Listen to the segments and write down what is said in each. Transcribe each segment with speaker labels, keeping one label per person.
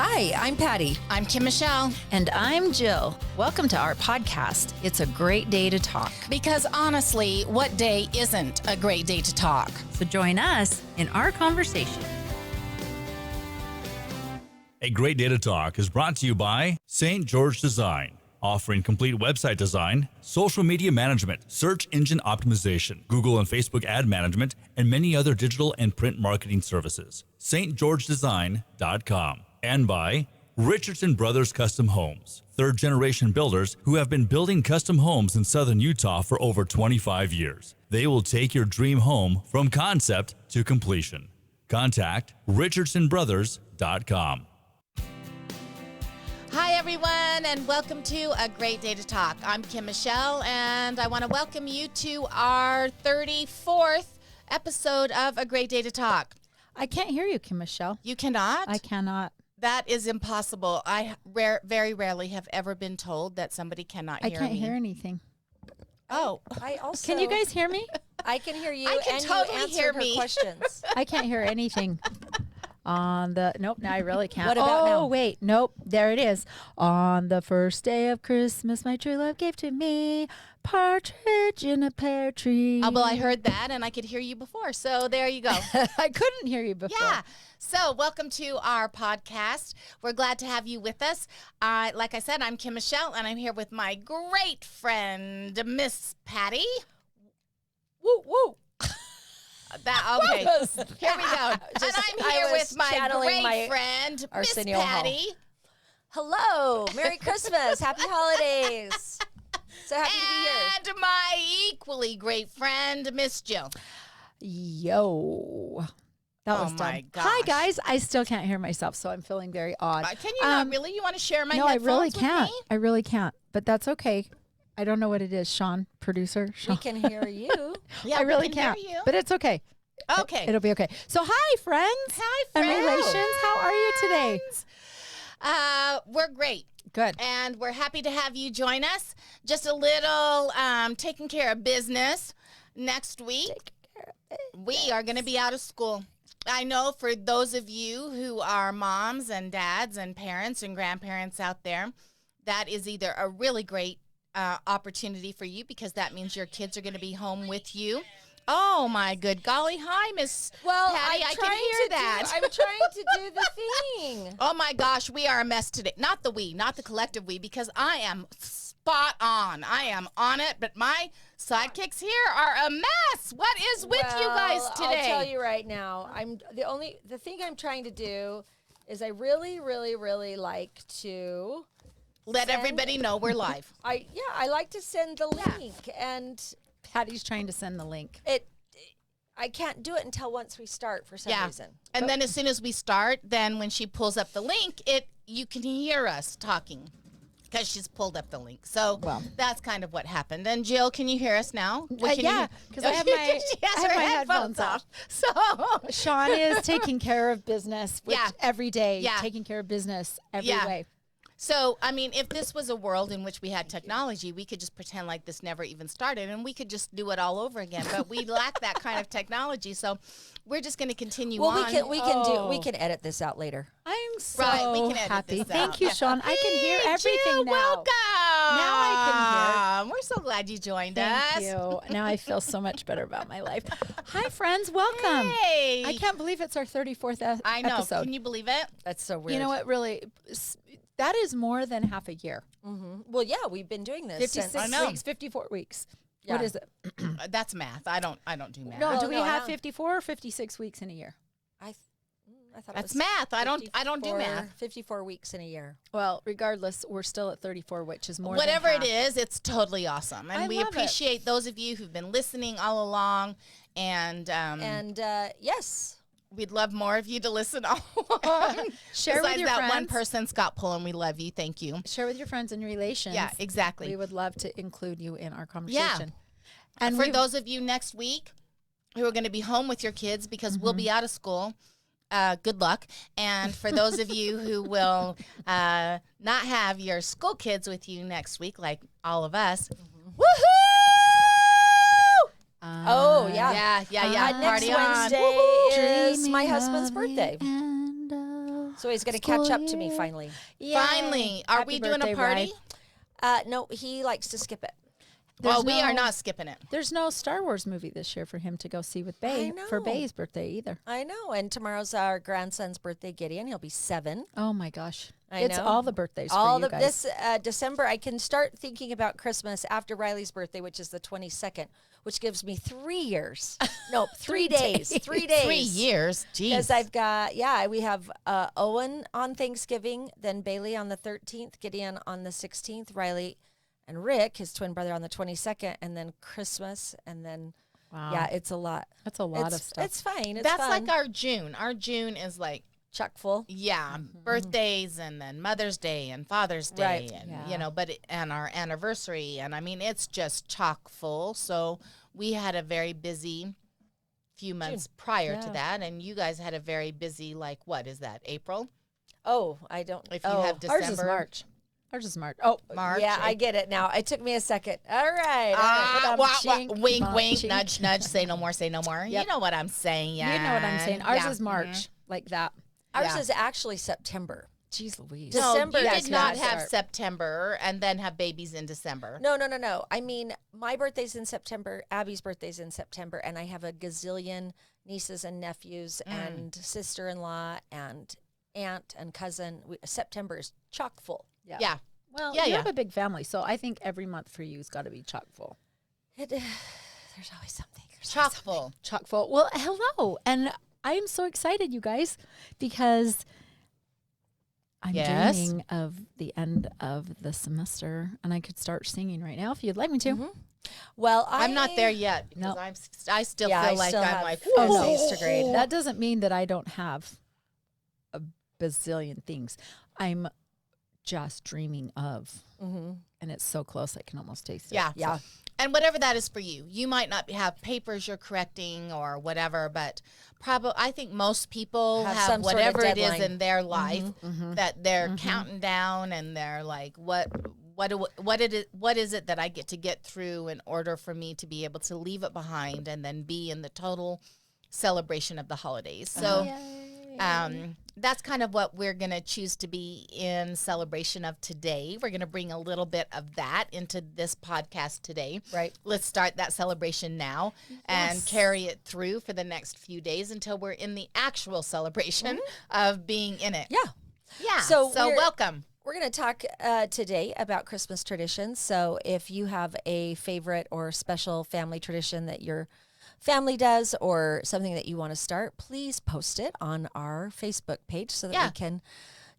Speaker 1: Hi, I'm Patty.
Speaker 2: I'm Kim Michelle.
Speaker 1: And I'm Jill. Welcome to our podcast. It's a great day to talk.
Speaker 2: Because honestly, what day isn't a great day to talk?
Speaker 1: So join us in our conversation.
Speaker 3: A Great Day to Talk is brought to you by St. George Design, offering complete website design, social media management, search engine optimization, Google and Facebook ad management, and many other digital and print marketing services. stgeorgedesign.com. And by Richardson Brothers Custom Homes, third-generation builders who have been building custom homes in southern Utah for over 25 years. They will take your dream home from concept to completion. Contact richardsonbrothers.com.
Speaker 2: Hi, everyone, and welcome to A Great Day to Talk. I'm Kim Michelle, and I want to welcome you to our 34th episode of A Great Day to Talk.
Speaker 4: I can't hear you, Kim Michelle.
Speaker 2: You cannot?
Speaker 4: I cannot.
Speaker 2: That is impossible. I very rarely have ever been told that somebody cannot hear me.
Speaker 4: I can't hear anything.
Speaker 2: Oh.
Speaker 5: I also
Speaker 4: Can you guys hear me?
Speaker 5: I can hear you.
Speaker 2: I can
Speaker 5: and
Speaker 2: totally
Speaker 5: you answered
Speaker 2: hear
Speaker 5: her
Speaker 2: me.
Speaker 5: questions.
Speaker 4: I can't hear anything. Nope, now I really can't.
Speaker 5: What about now?
Speaker 4: Oh, wait, nope, there it is. On the first day of Christmas, my true love gave to me partridge in a pear tree.
Speaker 2: Well, I heard that, and I could hear you before, so there you go.
Speaker 4: I couldn't hear you before.
Speaker 2: Yeah. So welcome to our podcast. We're glad to have you with us. Like I said, I'm Kim Michelle, and I'm here with my great friend, Miss Patty.
Speaker 5: Woo woo.
Speaker 2: Okay, here we go. And I'm here with my
Speaker 5: channeling
Speaker 2: great friend, Miss
Speaker 5: Arsenio
Speaker 2: Patty.
Speaker 5: Hello. Merry Christmas. Happy holidays. So happy to be here.
Speaker 2: And my equally great friend, Miss Jill.
Speaker 4: Yo. That was dumb.
Speaker 2: my gosh.
Speaker 4: Hi, guys. I still can't hear myself, so I'm feeling very odd.
Speaker 2: Can you not really? You want to share my
Speaker 4: No, I
Speaker 2: headphones
Speaker 4: really
Speaker 2: with
Speaker 4: can't.
Speaker 2: me?
Speaker 4: I really can't, but that's okay. I don't know what it is, Sean, producer.
Speaker 5: We
Speaker 4: Sean.
Speaker 5: can hear you.
Speaker 2: Yeah,
Speaker 4: I really
Speaker 2: we can
Speaker 4: can't,
Speaker 2: hear you.
Speaker 4: but it's okay.
Speaker 2: Okay.
Speaker 4: It'll be okay. So, hi, friends.
Speaker 2: Hi,
Speaker 4: And
Speaker 2: friends.
Speaker 4: relations. How are you today?
Speaker 2: We're great.
Speaker 4: Good.
Speaker 2: And we're happy to have you join us. Just a little taking care of business. Next week, we are going to be out of school. I know for those of you who are moms and dads and parents and grandparents out there, that is either a really great opportunity for you because that means your kids are going to be home with you. Oh, my good golly. Hi, Miss Patty. I can hear that.
Speaker 5: I'm trying to do the thing.
Speaker 2: Oh, my gosh. We are a mess today. Not the we, not the collective we, because I am spot on. I am on it, but my sidekicks here are a mess. What is with you guys today?
Speaker 5: I'll tell you right now. The thing I'm trying to do is I really like to
Speaker 2: Let everybody know we're live.
Speaker 5: I like to send the link, and
Speaker 4: Patty's trying to send the link.
Speaker 5: I can't do it until once we start for some reason.
Speaker 2: And then as soon as we start, then when she pulls up the link, you can hear us talking because she's pulled up the link. So that's kind of what happened. And Jill, can you hear us now?
Speaker 4: Yeah, because I have my,
Speaker 2: she has her headphones off. So
Speaker 4: Sean is taking care of business every day,
Speaker 2: Yeah.
Speaker 4: taking care of business every
Speaker 2: Yeah.
Speaker 4: way.
Speaker 2: So, I mean, if this was a world in which we had technology, we could just pretend like this never even started and we could just do it all over again. But we lack that kind of technology. So we're just going to continue on.
Speaker 5: We can edit this out later.
Speaker 4: I'm so
Speaker 2: Right, we can edit
Speaker 4: happy.
Speaker 2: this
Speaker 4: Thank
Speaker 2: out.
Speaker 4: you, Sean. I can hear everything
Speaker 2: Jill,
Speaker 4: now.
Speaker 2: welcome.
Speaker 4: Now I
Speaker 2: can hear. We're so glad you joined
Speaker 4: Thank
Speaker 2: us.
Speaker 4: you. Now I feel so much better about my life. Hi, friends. Welcome.
Speaker 2: Hey.
Speaker 4: I can't believe it's our 34th
Speaker 2: I know.
Speaker 4: episode.
Speaker 2: Can you believe it?
Speaker 5: That's so weird.
Speaker 4: You know what? Really, that is more than half a year.
Speaker 5: Well, yeah, we've been doing this
Speaker 4: 56
Speaker 2: I know.
Speaker 4: weeks, 54 weeks.
Speaker 5: Yeah.
Speaker 4: What is it?
Speaker 2: That's math. I don't do math.
Speaker 4: No,
Speaker 5: Well,
Speaker 4: do we
Speaker 5: no, I
Speaker 4: have
Speaker 5: don't.
Speaker 4: 54 or 56 weeks in a year?
Speaker 5: I thought
Speaker 2: That's
Speaker 5: it was
Speaker 2: math. I don't do math.
Speaker 5: 54 weeks in a year.
Speaker 4: Well, regardless, we're still at 34, which is more
Speaker 2: Whatever
Speaker 4: than
Speaker 2: it
Speaker 4: half.
Speaker 2: is, it's totally awesome. And
Speaker 4: I
Speaker 2: we
Speaker 4: love it.
Speaker 2: appreciate those of you who've been listening all along. And,
Speaker 5: Yes.
Speaker 2: we'd love more of you to listen all along.
Speaker 4: Share with
Speaker 2: Besides
Speaker 4: your
Speaker 2: that
Speaker 4: friends.
Speaker 2: one person, Scott Pullen, we love you. Thank you.
Speaker 4: Share with your friends and relations.
Speaker 2: Yeah, exactly.
Speaker 4: We would love to include you in our conversation.
Speaker 2: And
Speaker 4: And
Speaker 2: for
Speaker 4: we-
Speaker 2: those of you next week who are going to be home with your kids because we'll be out of school, good luck. And for those of you who will not have your school kids with you next week, like all of us, woohoo!
Speaker 5: Oh, yeah.
Speaker 2: Yeah.
Speaker 5: Next
Speaker 2: Party on.
Speaker 5: Wednesday is
Speaker 4: Dreaming
Speaker 5: my husband's
Speaker 4: of
Speaker 5: birthday.
Speaker 4: the end of
Speaker 5: So he's going to catch up to me finally.
Speaker 2: Finally. Are
Speaker 4: Happy
Speaker 2: we doing
Speaker 4: birthday,
Speaker 2: a party?
Speaker 5: No, he likes to skip it.
Speaker 2: Well, we are not skipping it.
Speaker 4: There's no Star Wars movie this year for him to go see with Bay for
Speaker 5: know.
Speaker 4: Bay's birthday either.
Speaker 5: I know. And tomorrow's our grandson's birthday, Gideon. He'll be 7.
Speaker 4: Oh my gosh.
Speaker 5: I
Speaker 4: It's
Speaker 5: know.
Speaker 4: all the birthdays
Speaker 5: All
Speaker 4: for you
Speaker 5: the
Speaker 4: guys.
Speaker 5: this December, I can start thinking about Christmas after Riley's birthday, which is the 22nd, which gives me 3 years. No, 3 days. 3 days.
Speaker 2: 3 years.
Speaker 5: Because
Speaker 2: Jeez.
Speaker 5: I've got, we have Owen on Thanksgiving, then Bailey on the 13th, Gideon on the 16th, Riley and Rick, his twin brother, on the 22nd, and then Christmas, and then,
Speaker 4: Wow.
Speaker 5: it's a lot.
Speaker 4: That's a lot of stuff.
Speaker 5: It's fine. It's
Speaker 2: That's
Speaker 5: fun.
Speaker 2: like our June. Our June is like,
Speaker 5: chock full.
Speaker 2: yeah, birthdays and then Mother's Day and Father's Day
Speaker 5: Right.
Speaker 2: and,
Speaker 4: Yeah.
Speaker 2: and our anniversary. And I mean, it's just chock full. So we had a very busy few months prior to
Speaker 4: Yeah.
Speaker 2: that. And you guys had a very busy, like, what is that, April?
Speaker 5: Oh, I don't.
Speaker 2: If you
Speaker 5: oh.
Speaker 2: have December.
Speaker 4: Ours is March. Ours is March. Oh,
Speaker 2: March.
Speaker 5: Yeah, I get it now. It took me a second. All right.
Speaker 2: Ah,
Speaker 4: Ba-dum,
Speaker 2: wah, wah,
Speaker 4: chink,
Speaker 2: wink,
Speaker 4: bum,
Speaker 2: wink,
Speaker 4: chink.
Speaker 2: nudge, nudge, say no more, say no more.
Speaker 4: Yep.
Speaker 2: You know what I'm saying, yeah.
Speaker 4: you know what I'm saying. Ours
Speaker 2: Yeah.
Speaker 4: is March, like that.
Speaker 5: Ours
Speaker 2: Yeah.
Speaker 5: is actually September.
Speaker 4: Jeez Louise.
Speaker 2: No,
Speaker 5: December
Speaker 2: you
Speaker 5: does
Speaker 2: did not
Speaker 5: not
Speaker 2: have
Speaker 5: start.
Speaker 2: September and then have babies in December.
Speaker 5: No. I mean, my birthday's in September. Abby's birthday's in September, and I have a gazillion nieces and nephews and sister-in-law and aunt and cousin. September is chock full.
Speaker 2: Yeah.
Speaker 4: Well,
Speaker 2: Yeah,
Speaker 4: you
Speaker 2: yeah.
Speaker 4: have a big family, so I think every month for you has got to be chock full.
Speaker 5: There's always something.
Speaker 2: Chock full.
Speaker 4: Chock full. Well, hello. And I am so excited, you guys, because I'm
Speaker 2: Yes?
Speaker 4: dreaming of the end of the semester, and I could start singing right now if you'd like me to.
Speaker 5: Well,
Speaker 2: I'm not there yet because
Speaker 4: No.
Speaker 2: I still
Speaker 5: Yeah,
Speaker 2: feel
Speaker 5: I
Speaker 2: like
Speaker 5: still
Speaker 2: I'm
Speaker 5: have
Speaker 2: like,
Speaker 5: essays to grade.
Speaker 4: That doesn't mean that I don't have a bazillion things. I'm just dreaming of, and it's so close I can almost taste it.
Speaker 2: yeah.
Speaker 5: Yeah.
Speaker 2: And whatever that is for you, you might not have papers you're correcting or whatever, but probably I think most people
Speaker 5: Have
Speaker 2: have
Speaker 5: some sort of
Speaker 2: whatever it is
Speaker 5: deadline.
Speaker 2: in their life that they're counting down, and they're like, what is it that I get to get through in order for me to be able to leave it behind and then be in the total celebration of the holidays. So that's kind of what we're going to choose to be in celebration of today. We're going to bring a little bit of that into this podcast today.
Speaker 5: Right.
Speaker 2: Let's start that celebration now and carry it through for the next few days until we're in the actual celebration of being in it.
Speaker 5: Yeah.
Speaker 2: Yeah.
Speaker 5: So
Speaker 2: So
Speaker 5: we're-
Speaker 2: welcome.
Speaker 5: We're going to talk today about Christmas traditions. So if you have a favorite or special family tradition that your family does or something that you want to start, please post it on our Facebook page so that
Speaker 2: Yeah.
Speaker 5: we can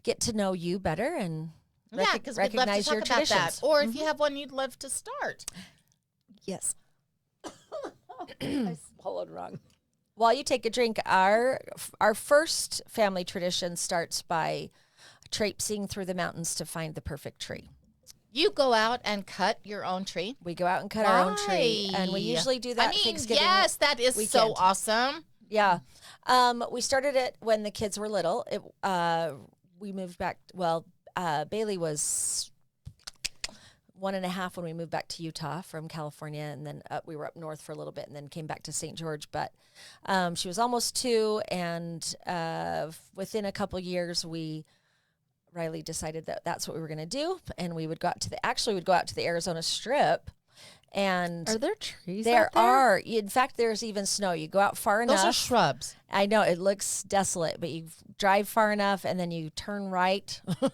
Speaker 5: get to know you better and
Speaker 2: Yeah, because we'd love to
Speaker 5: recognize
Speaker 2: talk
Speaker 5: your
Speaker 2: about that.
Speaker 5: traditions.
Speaker 2: Or if you have one you'd love to start.
Speaker 4: Yes. I swallowed wrong.
Speaker 5: While you take a drink, our first family tradition starts by traipsing through the mountains to find the perfect tree.
Speaker 2: You go out and cut your own tree.
Speaker 5: We go out and cut our own tree, and we
Speaker 2: Why?
Speaker 5: usually do that
Speaker 2: I mean,
Speaker 5: Thanksgiving.
Speaker 2: yes, that is so
Speaker 5: weekend.
Speaker 2: awesome.
Speaker 5: Yeah. We started it when the kids were little. We moved back. Well, Bailey was 1.5 when we moved back to Utah from California, and then we were up north for a little bit, and then came back to St. George. But she was almost 2, and within a couple years, Riley decided that that's what we were going to do, and we would go out to the Arizona Strip. And
Speaker 4: Are there trees
Speaker 5: there
Speaker 4: out there?
Speaker 5: are. In fact, there's even snow. You go out far enough.
Speaker 2: Those are shrubs.
Speaker 5: I know it looks desolate, but you drive far enough and then you turn right.
Speaker 2: You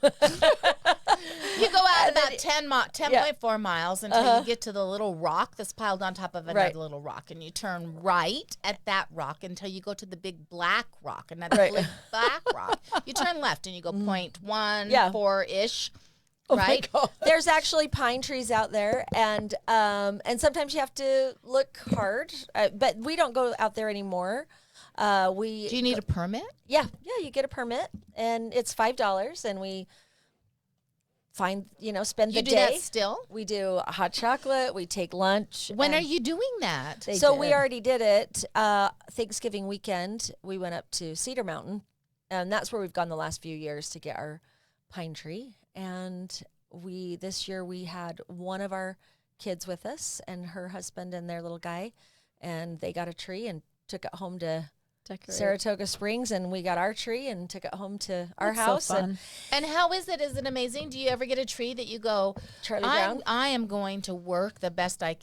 Speaker 2: go out about 10.4 miles until you get to the little rock that's piled on top of another
Speaker 5: Right.
Speaker 2: little rock. And you turn right at that rock until you go to the big black rock, another
Speaker 5: Right.
Speaker 2: big black rock. You turn left and you go 0.14
Speaker 5: Yeah.
Speaker 2: ish.
Speaker 5: Oh
Speaker 2: right?
Speaker 5: There's actually pine trees out there, and sometimes you have to look hard. But we don't go out there anymore.
Speaker 2: Do you need a permit?
Speaker 5: Yeah, you get a permit, and it's $5, and we spend the
Speaker 2: You do
Speaker 5: day.
Speaker 2: that still?
Speaker 5: We do hot chocolate. We take lunch.
Speaker 2: When are
Speaker 5: and-
Speaker 2: you doing that?
Speaker 5: So we already did it. Thanksgiving weekend, we went up to Cedar Mountain, and that's where we've gone the last few years to get our pine tree. And this year we had one of our kids with us, and her husband and their little guy, and they got a tree and took it home to
Speaker 4: Decorate.
Speaker 5: Saratoga Springs, and we got our tree and took it home to our
Speaker 4: That's
Speaker 5: house.
Speaker 4: So fun.
Speaker 2: And how is it? Is it amazing? Do you ever get a tree that you go,
Speaker 5: Charlie Brown?
Speaker 2: I am going to work the best I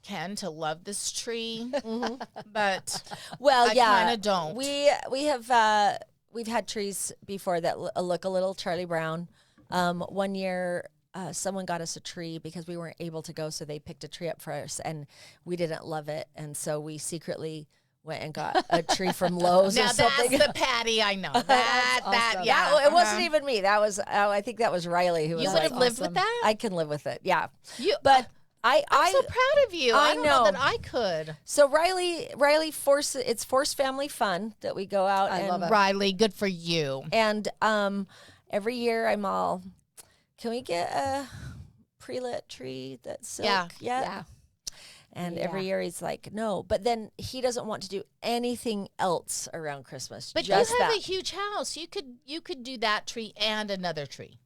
Speaker 2: can to love this tree, but
Speaker 5: Well,
Speaker 2: I
Speaker 5: yeah,
Speaker 2: kind of don't.
Speaker 5: We have we've had trees before that look a little Charlie Brown. One year, someone got us a tree because we weren't able to go, so they picked a tree up for us, and we didn't love it, and so we secretly went and got a tree from Lowe's
Speaker 2: Now
Speaker 5: or something.
Speaker 2: that's the Patty I know. That
Speaker 4: awesome.
Speaker 2: yeah.
Speaker 5: It wasn't even me. That was I think that was Riley who was
Speaker 2: You
Speaker 5: like,
Speaker 2: would have lived with
Speaker 4: awesome.
Speaker 2: that.
Speaker 5: I can live with it. Yeah,
Speaker 2: You,
Speaker 5: but
Speaker 2: I'm so proud of you. I don't know
Speaker 5: know.
Speaker 2: that I could.
Speaker 5: So Riley it's forced family fun that we go out
Speaker 4: I
Speaker 5: and
Speaker 4: love it.
Speaker 2: Riley, good for you.
Speaker 5: and every year I'm all, can we get a pre-lit tree that's silk
Speaker 2: Yeah.
Speaker 5: yet?
Speaker 4: Yeah.
Speaker 5: And
Speaker 4: Yeah.
Speaker 5: every year he's like, no. But then he doesn't want to do anything else around Christmas.
Speaker 2: But
Speaker 5: just
Speaker 2: you have
Speaker 5: that.
Speaker 2: a huge house. You could do that tree and another tree.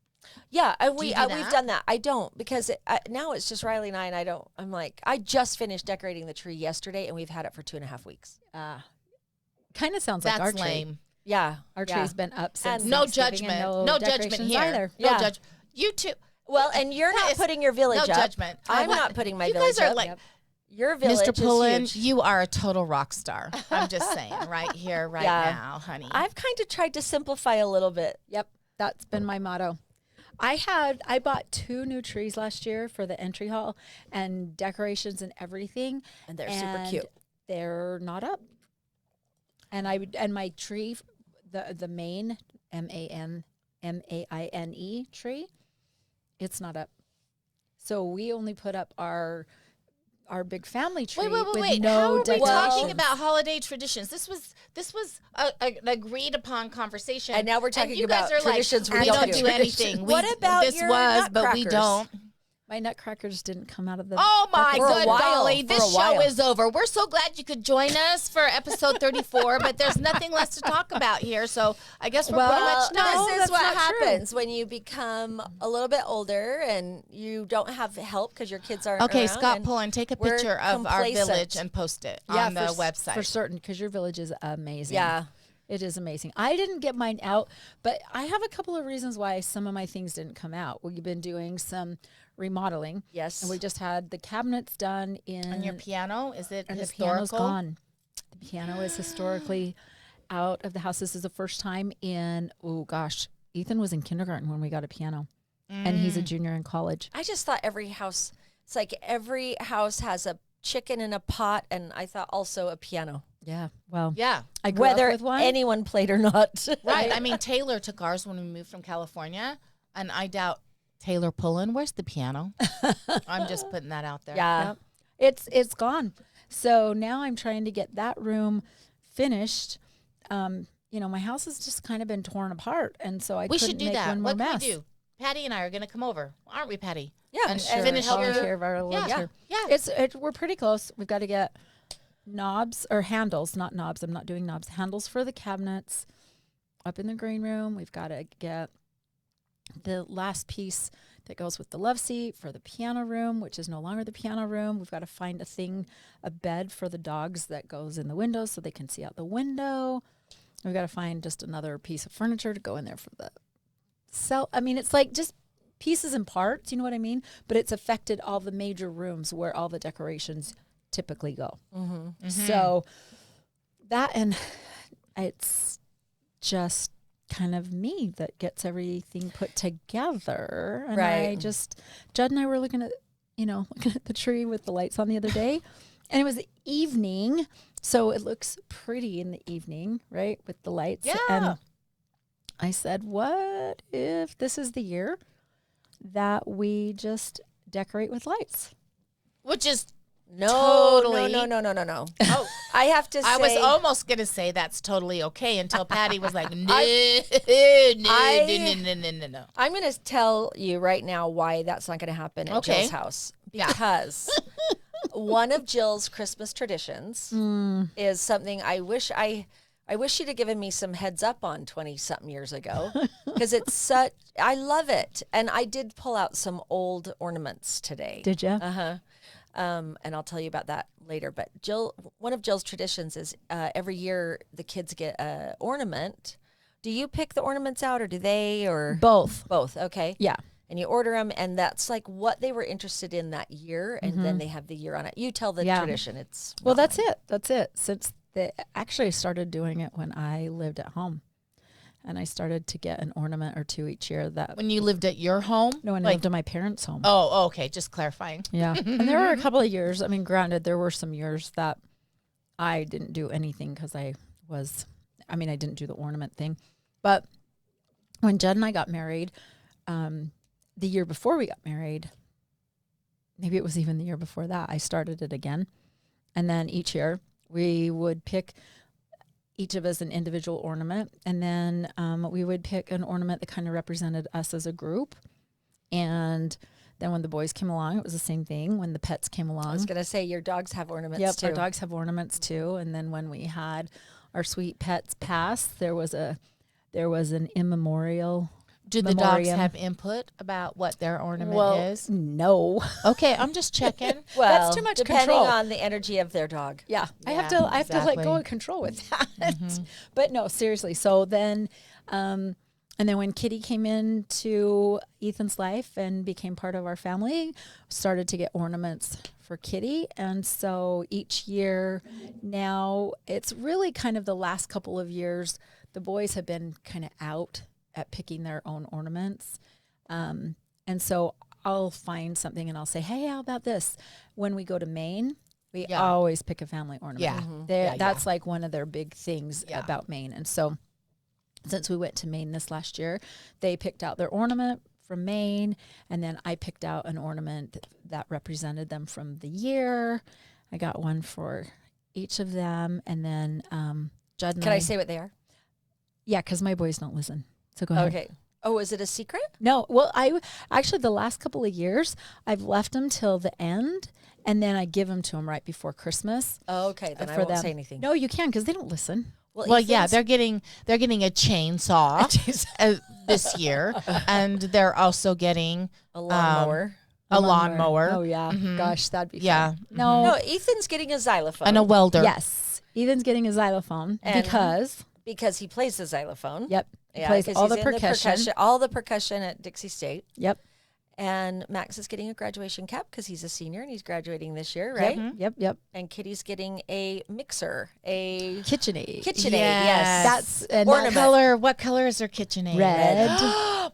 Speaker 5: Yeah, and
Speaker 2: you
Speaker 5: we've
Speaker 2: do that?
Speaker 5: done that. I don't because now it's just Riley and I, I'm like, I just finished decorating the tree yesterday, and we've had it for 2.5 weeks.
Speaker 4: Kind of sounds like
Speaker 2: That's
Speaker 4: our tree.
Speaker 2: lame.
Speaker 5: Yeah,
Speaker 4: Our
Speaker 5: yeah.
Speaker 4: tree's been up since
Speaker 5: And
Speaker 2: No
Speaker 4: Thanksgiving and
Speaker 2: judgment. No judgment
Speaker 4: decorations
Speaker 2: here.
Speaker 4: either.
Speaker 2: No
Speaker 5: Yeah.
Speaker 2: judge. You too.
Speaker 5: Well, and you're not
Speaker 2: It's-
Speaker 5: putting your village
Speaker 2: No
Speaker 5: up.
Speaker 2: judgment.
Speaker 5: I'm not putting my
Speaker 2: You
Speaker 5: village
Speaker 2: guys are
Speaker 5: up.
Speaker 2: like,
Speaker 5: Your village
Speaker 2: Mr.
Speaker 5: is
Speaker 2: Pullen,
Speaker 5: huge.
Speaker 2: you are a total rock star. I'm just saying, right here, right
Speaker 5: Yeah.
Speaker 2: now, honey.
Speaker 5: I've kind of tried to simplify a little bit.
Speaker 4: Yep, that's been my motto. I bought 2 new trees last year for the entry hall and decorations and everything,
Speaker 5: And they're super cute.
Speaker 4: They're not up. And my tree, the main MAINE tree, it's not up. So we only put up our big family tree
Speaker 2: wait.
Speaker 4: with
Speaker 2: How
Speaker 4: no
Speaker 2: are we
Speaker 4: decorations.
Speaker 2: talking about holiday traditions? This was an agreed upon conversation,
Speaker 5: And now we're talking
Speaker 2: you guys
Speaker 5: about
Speaker 2: are
Speaker 5: traditions
Speaker 2: Like,
Speaker 5: we
Speaker 2: we
Speaker 5: don't
Speaker 2: don't
Speaker 5: do.
Speaker 2: do anything.
Speaker 5: What about
Speaker 2: this
Speaker 5: your
Speaker 2: was, but we
Speaker 5: nutcrackers?
Speaker 2: don't.
Speaker 4: My nutcrackers didn't come out of the.
Speaker 2: Oh my
Speaker 5: For a
Speaker 2: good
Speaker 5: while,
Speaker 2: golly,
Speaker 5: for
Speaker 2: this
Speaker 5: a
Speaker 2: show
Speaker 5: while.
Speaker 2: is over. We're so glad you could join us for episode 34, but there's nothing less to talk about here. So I guess we're pretty much done.
Speaker 4: no,
Speaker 5: This is
Speaker 4: that's
Speaker 5: what
Speaker 4: not true.
Speaker 5: happens when you become a little bit older and you don't have help because your kids aren't
Speaker 2: Okay,
Speaker 5: around,
Speaker 2: Scott
Speaker 5: and
Speaker 2: Pullen, take a
Speaker 5: we're
Speaker 2: picture of our
Speaker 5: complacent.
Speaker 2: village and post it
Speaker 4: Yeah,
Speaker 2: on the
Speaker 4: for
Speaker 2: website.
Speaker 4: for certain, because your village is amazing.
Speaker 5: Yeah.
Speaker 4: It is amazing. I didn't get mine out, but I have a couple of reasons why some of my things didn't come out. We've been doing some remodeling.
Speaker 5: Yes.
Speaker 4: And we just had the cabinets done in.
Speaker 2: And your piano, is it
Speaker 4: and
Speaker 2: historical?
Speaker 4: the piano's gone. The piano is historically out of the house. This is the first time in, oh gosh, Ethan was in kindergarten when we got a piano. And he's a junior in college.
Speaker 5: I just thought every house, it's like every house has a chicken in a pot, and I thought also a piano.
Speaker 4: Yeah. Well,
Speaker 2: Yeah.
Speaker 4: I grew
Speaker 5: Whether
Speaker 4: up with one.
Speaker 5: anyone played or not.
Speaker 2: Right. I mean, Taylor took ours when we moved from California, and I doubt Taylor Pullen, where's the piano? I'm just putting that out there.
Speaker 5: Yeah.
Speaker 4: Yep. It's gone. So now I'm trying to get that room finished. My house has just kind of been torn apart, and so I
Speaker 2: We
Speaker 4: couldn't
Speaker 2: should do
Speaker 4: make
Speaker 2: that.
Speaker 4: one more
Speaker 2: What can
Speaker 4: mess.
Speaker 2: we do? Patty and I are going to come over, aren't we, Patty?
Speaker 5: Yeah.
Speaker 2: And
Speaker 5: sure.
Speaker 2: finish your-
Speaker 4: volunteer of our lives
Speaker 2: Yeah.
Speaker 4: here.
Speaker 2: Yeah.
Speaker 4: We're pretty close. We've got to get knobs or handles, not knobs. I'm not doing knobs. Handles for the cabinets up in the green room. We've got to get the last piece that goes with the love seat for the piano room, which is no longer the piano room. We've got to find a bed for the dogs that goes in the window so they can see out the window. We've got to find just another piece of furniture to go in there for the cell. I mean, it's like just pieces and parts, you know what I mean? But it's affected all the major rooms where all the decorations typically go. So that, and it's just kind of me that gets everything put together. And
Speaker 5: Right.
Speaker 4: Judd and I were looking at the tree with the lights on the other day, and it was the evening. So it looks pretty in the evening, right? With the lights.
Speaker 2: Yeah.
Speaker 4: And I said, what if this is the year that we just decorate with lights?
Speaker 2: Which is
Speaker 5: No,
Speaker 2: Totally.
Speaker 5: no.
Speaker 2: oh,
Speaker 5: I have to say,
Speaker 2: I was almost going to say that's totally okay until Patty was like, no.
Speaker 5: I'm going to tell you right now why that's not going to happen at
Speaker 2: Okay.
Speaker 5: Jill's house.
Speaker 2: Yeah.
Speaker 5: Because one of Jill's Christmas traditions is something I wish she'd have given me some heads up on 20-something years ago, because I love it. And I did pull out some old ornaments today.
Speaker 4: Did you?
Speaker 5: Uh-huh. And I'll tell you about that later. But one of Jill's traditions is every year the kids get an ornament. Do you pick the ornaments out, or do they, or
Speaker 4: Both.
Speaker 5: both? Okay.
Speaker 4: Yeah.
Speaker 5: And you order them, and that's like what they were interested in that year, and then they have the year on it. You tell the tradition. It's
Speaker 4: Well,
Speaker 5: not
Speaker 4: that's
Speaker 5: mine.
Speaker 4: it. That's it. Since they actually started doing it when I lived at home, and I started to get an ornament or two each year. That
Speaker 2: When you lived at your home?
Speaker 4: no, when I lived at my parents' home.
Speaker 2: Oh, okay. Just clarifying.
Speaker 4: Yeah, and there were a couple of years. I mean, granted, there were some years that I didn't do anything because I didn't do the ornament thing. But when Judd and I got married, the year before we got married, maybe it was even the year before that, I started it again. And then each year we would pick each of us an individual ornament. And then we would pick an ornament that kind of represented us as a group. And then when the boys came along, it was the same thing. When the pets came along.
Speaker 5: I was going to say, your dogs have ornaments
Speaker 4: Yep,
Speaker 5: too.
Speaker 4: our dogs have ornaments too. And then when we had our sweet pets pass, there was an immemorial.
Speaker 2: Do the dogs
Speaker 4: memoriam.
Speaker 2: have input about what their ornament
Speaker 4: Well,
Speaker 2: is?
Speaker 4: no.
Speaker 2: Okay, I'm just checking.
Speaker 5: Well,
Speaker 4: That's too much
Speaker 5: depending
Speaker 4: control.
Speaker 5: on the energy of their dog.
Speaker 4: Yeah, I have
Speaker 2: Yeah,
Speaker 4: to let
Speaker 2: exactly.
Speaker 4: go of control with that. But no, seriously. So then, and then when Kitty came into Ethan's life and became part of our family, started to get ornaments for Kitty. And so each year now, it's really kind of the last couple of years, the boys have been kind of out at picking their own ornaments. And so I'll find something and I'll say, hey, how about this? When we go to Maine, we
Speaker 2: Yeah.
Speaker 4: always pick a family ornament.
Speaker 2: Yeah.
Speaker 4: That's like one of their big things
Speaker 2: Yeah.
Speaker 4: about Maine. And so since we went to Maine this last year, they picked out their ornament from Maine, and then I picked out an ornament that represented them from the year. I got one for each of them, and then Judd and
Speaker 5: Can I say what they are?
Speaker 4: Yeah, because my boys don't listen. So go ahead.
Speaker 5: Okay. Oh, is it a secret?
Speaker 4: No, well, I actually the last couple of years I've left them till the end, and then I give them to them right before Christmas.
Speaker 5: Oh, okay. Then I
Speaker 4: for
Speaker 5: won't
Speaker 4: them.
Speaker 5: say anything.
Speaker 4: No, you can because they don't listen.
Speaker 2: Well, yeah,
Speaker 5: Ethan's-
Speaker 2: they're getting a chainsaw this year, and they're also getting
Speaker 5: a lawnmower.
Speaker 2: a lawnmower.
Speaker 4: Oh yeah, gosh, that'd be
Speaker 2: Yeah.
Speaker 4: fun. No,
Speaker 5: No, Ethan's getting a xylophone.
Speaker 2: and a welder.
Speaker 4: yes, Ethan's getting a xylophone
Speaker 5: And-
Speaker 4: because
Speaker 5: he plays the xylophone.
Speaker 4: yep, he
Speaker 5: Yeah,
Speaker 4: plays
Speaker 5: 'cause
Speaker 4: all
Speaker 5: he's
Speaker 4: the
Speaker 5: in
Speaker 4: percussion.
Speaker 5: all the percussion at Dixie State.
Speaker 4: Yep,
Speaker 5: And Max is getting a graduation cap because he's a senior and he's graduating this year, right?
Speaker 4: yep.
Speaker 5: And Kitty's getting a mixer, a
Speaker 4: KitchenAid.
Speaker 5: KitchenAid.
Speaker 2: Yes.
Speaker 5: Yes,
Speaker 4: That's and
Speaker 5: Ornament.
Speaker 2: What color is their KitchenAid?
Speaker 4: red.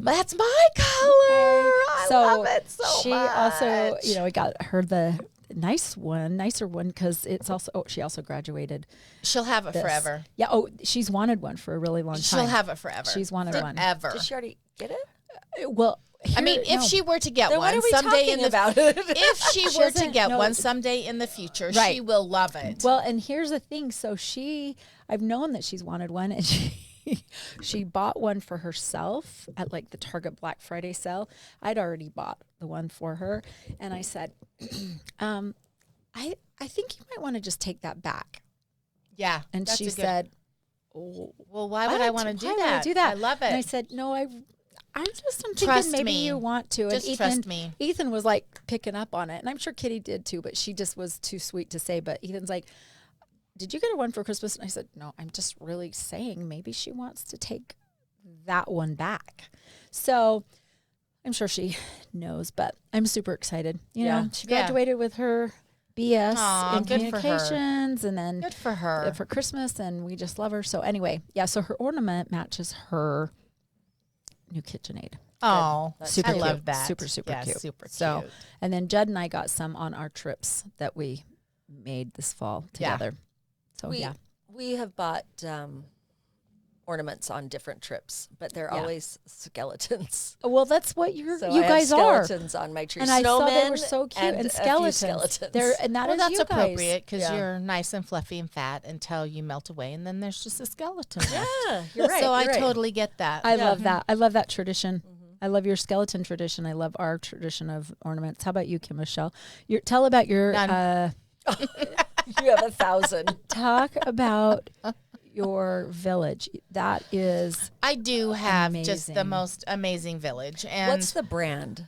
Speaker 2: That's my color. I love it so
Speaker 4: she
Speaker 2: much.
Speaker 4: also, we got her the nicer one because it's also. Oh, she also graduated.
Speaker 2: She'll have it
Speaker 4: this.
Speaker 2: forever.
Speaker 4: Yeah. Oh, she's wanted one for a really long time.
Speaker 2: She'll have it forever.
Speaker 4: She's wanted one.
Speaker 2: Ever.
Speaker 5: Did she already get it?
Speaker 4: Well,
Speaker 2: I mean, if she were to get
Speaker 5: Then what
Speaker 2: one
Speaker 5: are we
Speaker 2: someday
Speaker 5: talking
Speaker 2: in the
Speaker 5: about it?
Speaker 2: if she
Speaker 4: She
Speaker 2: were to
Speaker 4: doesn't
Speaker 2: get
Speaker 4: know-
Speaker 2: one someday in the future,
Speaker 4: Right.
Speaker 2: she will love it.
Speaker 4: Well, and here's the thing. So I've known that she's wanted one, and she bought one for herself at like the Target Black Friday sale. I'd already bought the one for her, and I said, I think you might want to just take that back.
Speaker 2: yeah,
Speaker 4: And
Speaker 2: that's
Speaker 4: she
Speaker 2: a good-
Speaker 4: said, oh,
Speaker 2: "Well, why would I want to do
Speaker 4: why would I
Speaker 2: that?
Speaker 4: do that?
Speaker 2: I love it."
Speaker 4: And I said, no, I'm thinking
Speaker 2: Trust
Speaker 4: maybe
Speaker 2: me.
Speaker 4: you want to.
Speaker 2: Just
Speaker 4: and
Speaker 2: trust me.
Speaker 4: Ethan was like picking up on it, and I'm sure Kitty did too, but she just was too sweet to say. But Ethan's like, did you get her one for Christmas? And I said, no, I'm just really saying maybe she wants to take that one back. So I'm sure she knows, but I'm super excited. You know, she
Speaker 2: Yeah.
Speaker 4: graduated with her BS
Speaker 2: Aw,
Speaker 4: in
Speaker 2: good for her.
Speaker 4: communications, and then
Speaker 2: Good for her.
Speaker 4: for Christmas, and we just love her. So anyway, yeah. So her ornament matches her new KitchenAid.
Speaker 2: Oh,
Speaker 4: Super
Speaker 2: I
Speaker 4: cute.
Speaker 2: love that.
Speaker 4: Super, super
Speaker 2: Yeah,
Speaker 4: cute.
Speaker 2: Super
Speaker 4: So,
Speaker 2: cute.
Speaker 4: and then Judd and I got some on our trips that we made this fall
Speaker 2: Yeah.
Speaker 4: together. So
Speaker 5: We have bought ornaments on different trips, but they're
Speaker 4: Yeah.
Speaker 5: always skeletons.
Speaker 4: Well, that's what
Speaker 5: So
Speaker 4: you
Speaker 5: I have
Speaker 4: guys are.
Speaker 5: skeletons on my tree.
Speaker 4: And I saw they were
Speaker 5: Snowmen
Speaker 4: so cute and
Speaker 5: a few
Speaker 4: skeletons.
Speaker 5: skeletons.
Speaker 4: And that
Speaker 2: Well,
Speaker 4: is
Speaker 2: that's
Speaker 4: you guys.
Speaker 2: appropriate because
Speaker 5: Yeah.
Speaker 2: you're nice and fluffy and fat until you melt away, and then there's just a skeleton. left.
Speaker 5: Yeah, you're right.
Speaker 2: So I
Speaker 5: you're right.
Speaker 2: totally get that.
Speaker 4: I love that. I love that tradition. I love your skeleton tradition. I love our tradition of ornaments. How about you, Kim Michelle? Tell about your
Speaker 2: None.
Speaker 5: You have 1,000.
Speaker 4: talk about your village. That is
Speaker 2: I do have just the
Speaker 4: Amazing.
Speaker 2: most amazing village, and
Speaker 5: What's the brand?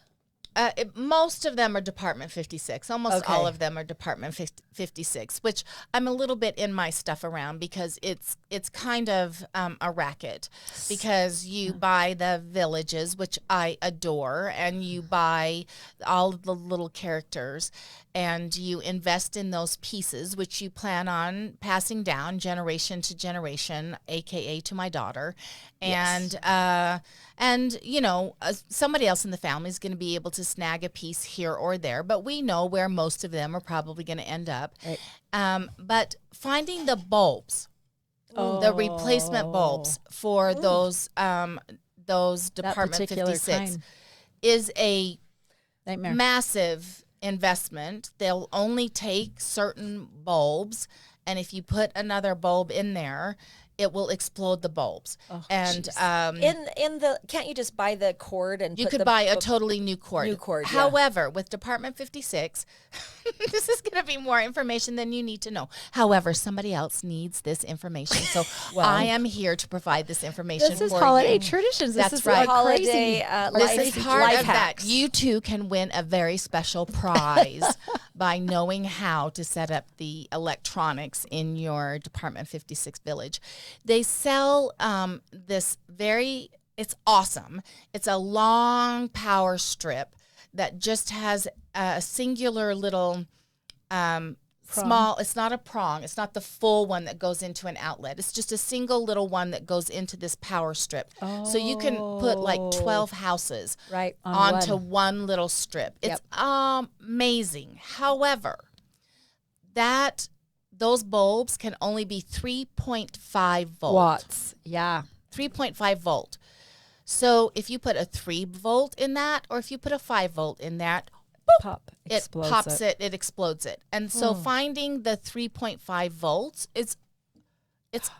Speaker 2: most of them are Department 56. Almost
Speaker 5: Okay.
Speaker 2: all of them are Department 56, which I'm a little bit in my stuff around because it's kind of a racket because you buy the villages, which I adore, and you buy all of the little characters, and you invest in those pieces, which you plan on passing down generation to generation, aka to my daughter, and you know, somebody else in the family is going to be able to snag a piece here or there, but we know where most of them are probably going to end up.
Speaker 5: Right.
Speaker 2: But finding the bulbs, the replacement bulbs for those Department
Speaker 4: particular
Speaker 2: 56
Speaker 4: kind.
Speaker 2: is a
Speaker 4: Nightmare.
Speaker 2: massive investment. They'll only take certain bulbs, and if you put another bulb in there, it will explode the bulbs. And
Speaker 5: In the can't you just buy the cord and
Speaker 2: you
Speaker 5: put
Speaker 2: could
Speaker 5: the
Speaker 2: buy a totally new cord.
Speaker 5: New cord, yeah.
Speaker 2: However, with Department 56, this is going to be more information than you need to know. However, somebody else needs this information, so I am here to provide this information.
Speaker 4: This is
Speaker 2: for
Speaker 4: holiday
Speaker 2: you.
Speaker 4: traditions.
Speaker 2: That's
Speaker 4: This is
Speaker 2: right.
Speaker 4: like crazy.
Speaker 5: holiday
Speaker 2: This
Speaker 5: life,
Speaker 2: is part
Speaker 5: life
Speaker 2: of
Speaker 5: hacks.
Speaker 2: that. You too can win a very special prize by knowing how to set up the electronics in your Department 56 village. They sell this it's awesome. It's a long power strip that just has a singular little small, it's not a prong. It's not the full one that goes into an outlet. It's just a single little one that goes into this power strip. So you can put like 12 houses
Speaker 5: Right.
Speaker 2: onto one little strip. It's amazing. However, those bulbs can only be 3.5 volt.
Speaker 4: Watts. Yeah.
Speaker 2: 3.5 volt. So if you put a 3 volt in that, or if you put a 5 volt in that,
Speaker 4: Pop.
Speaker 2: it
Speaker 4: Explodes
Speaker 2: pops it, explodes it. And so finding the 3.5 volts, it's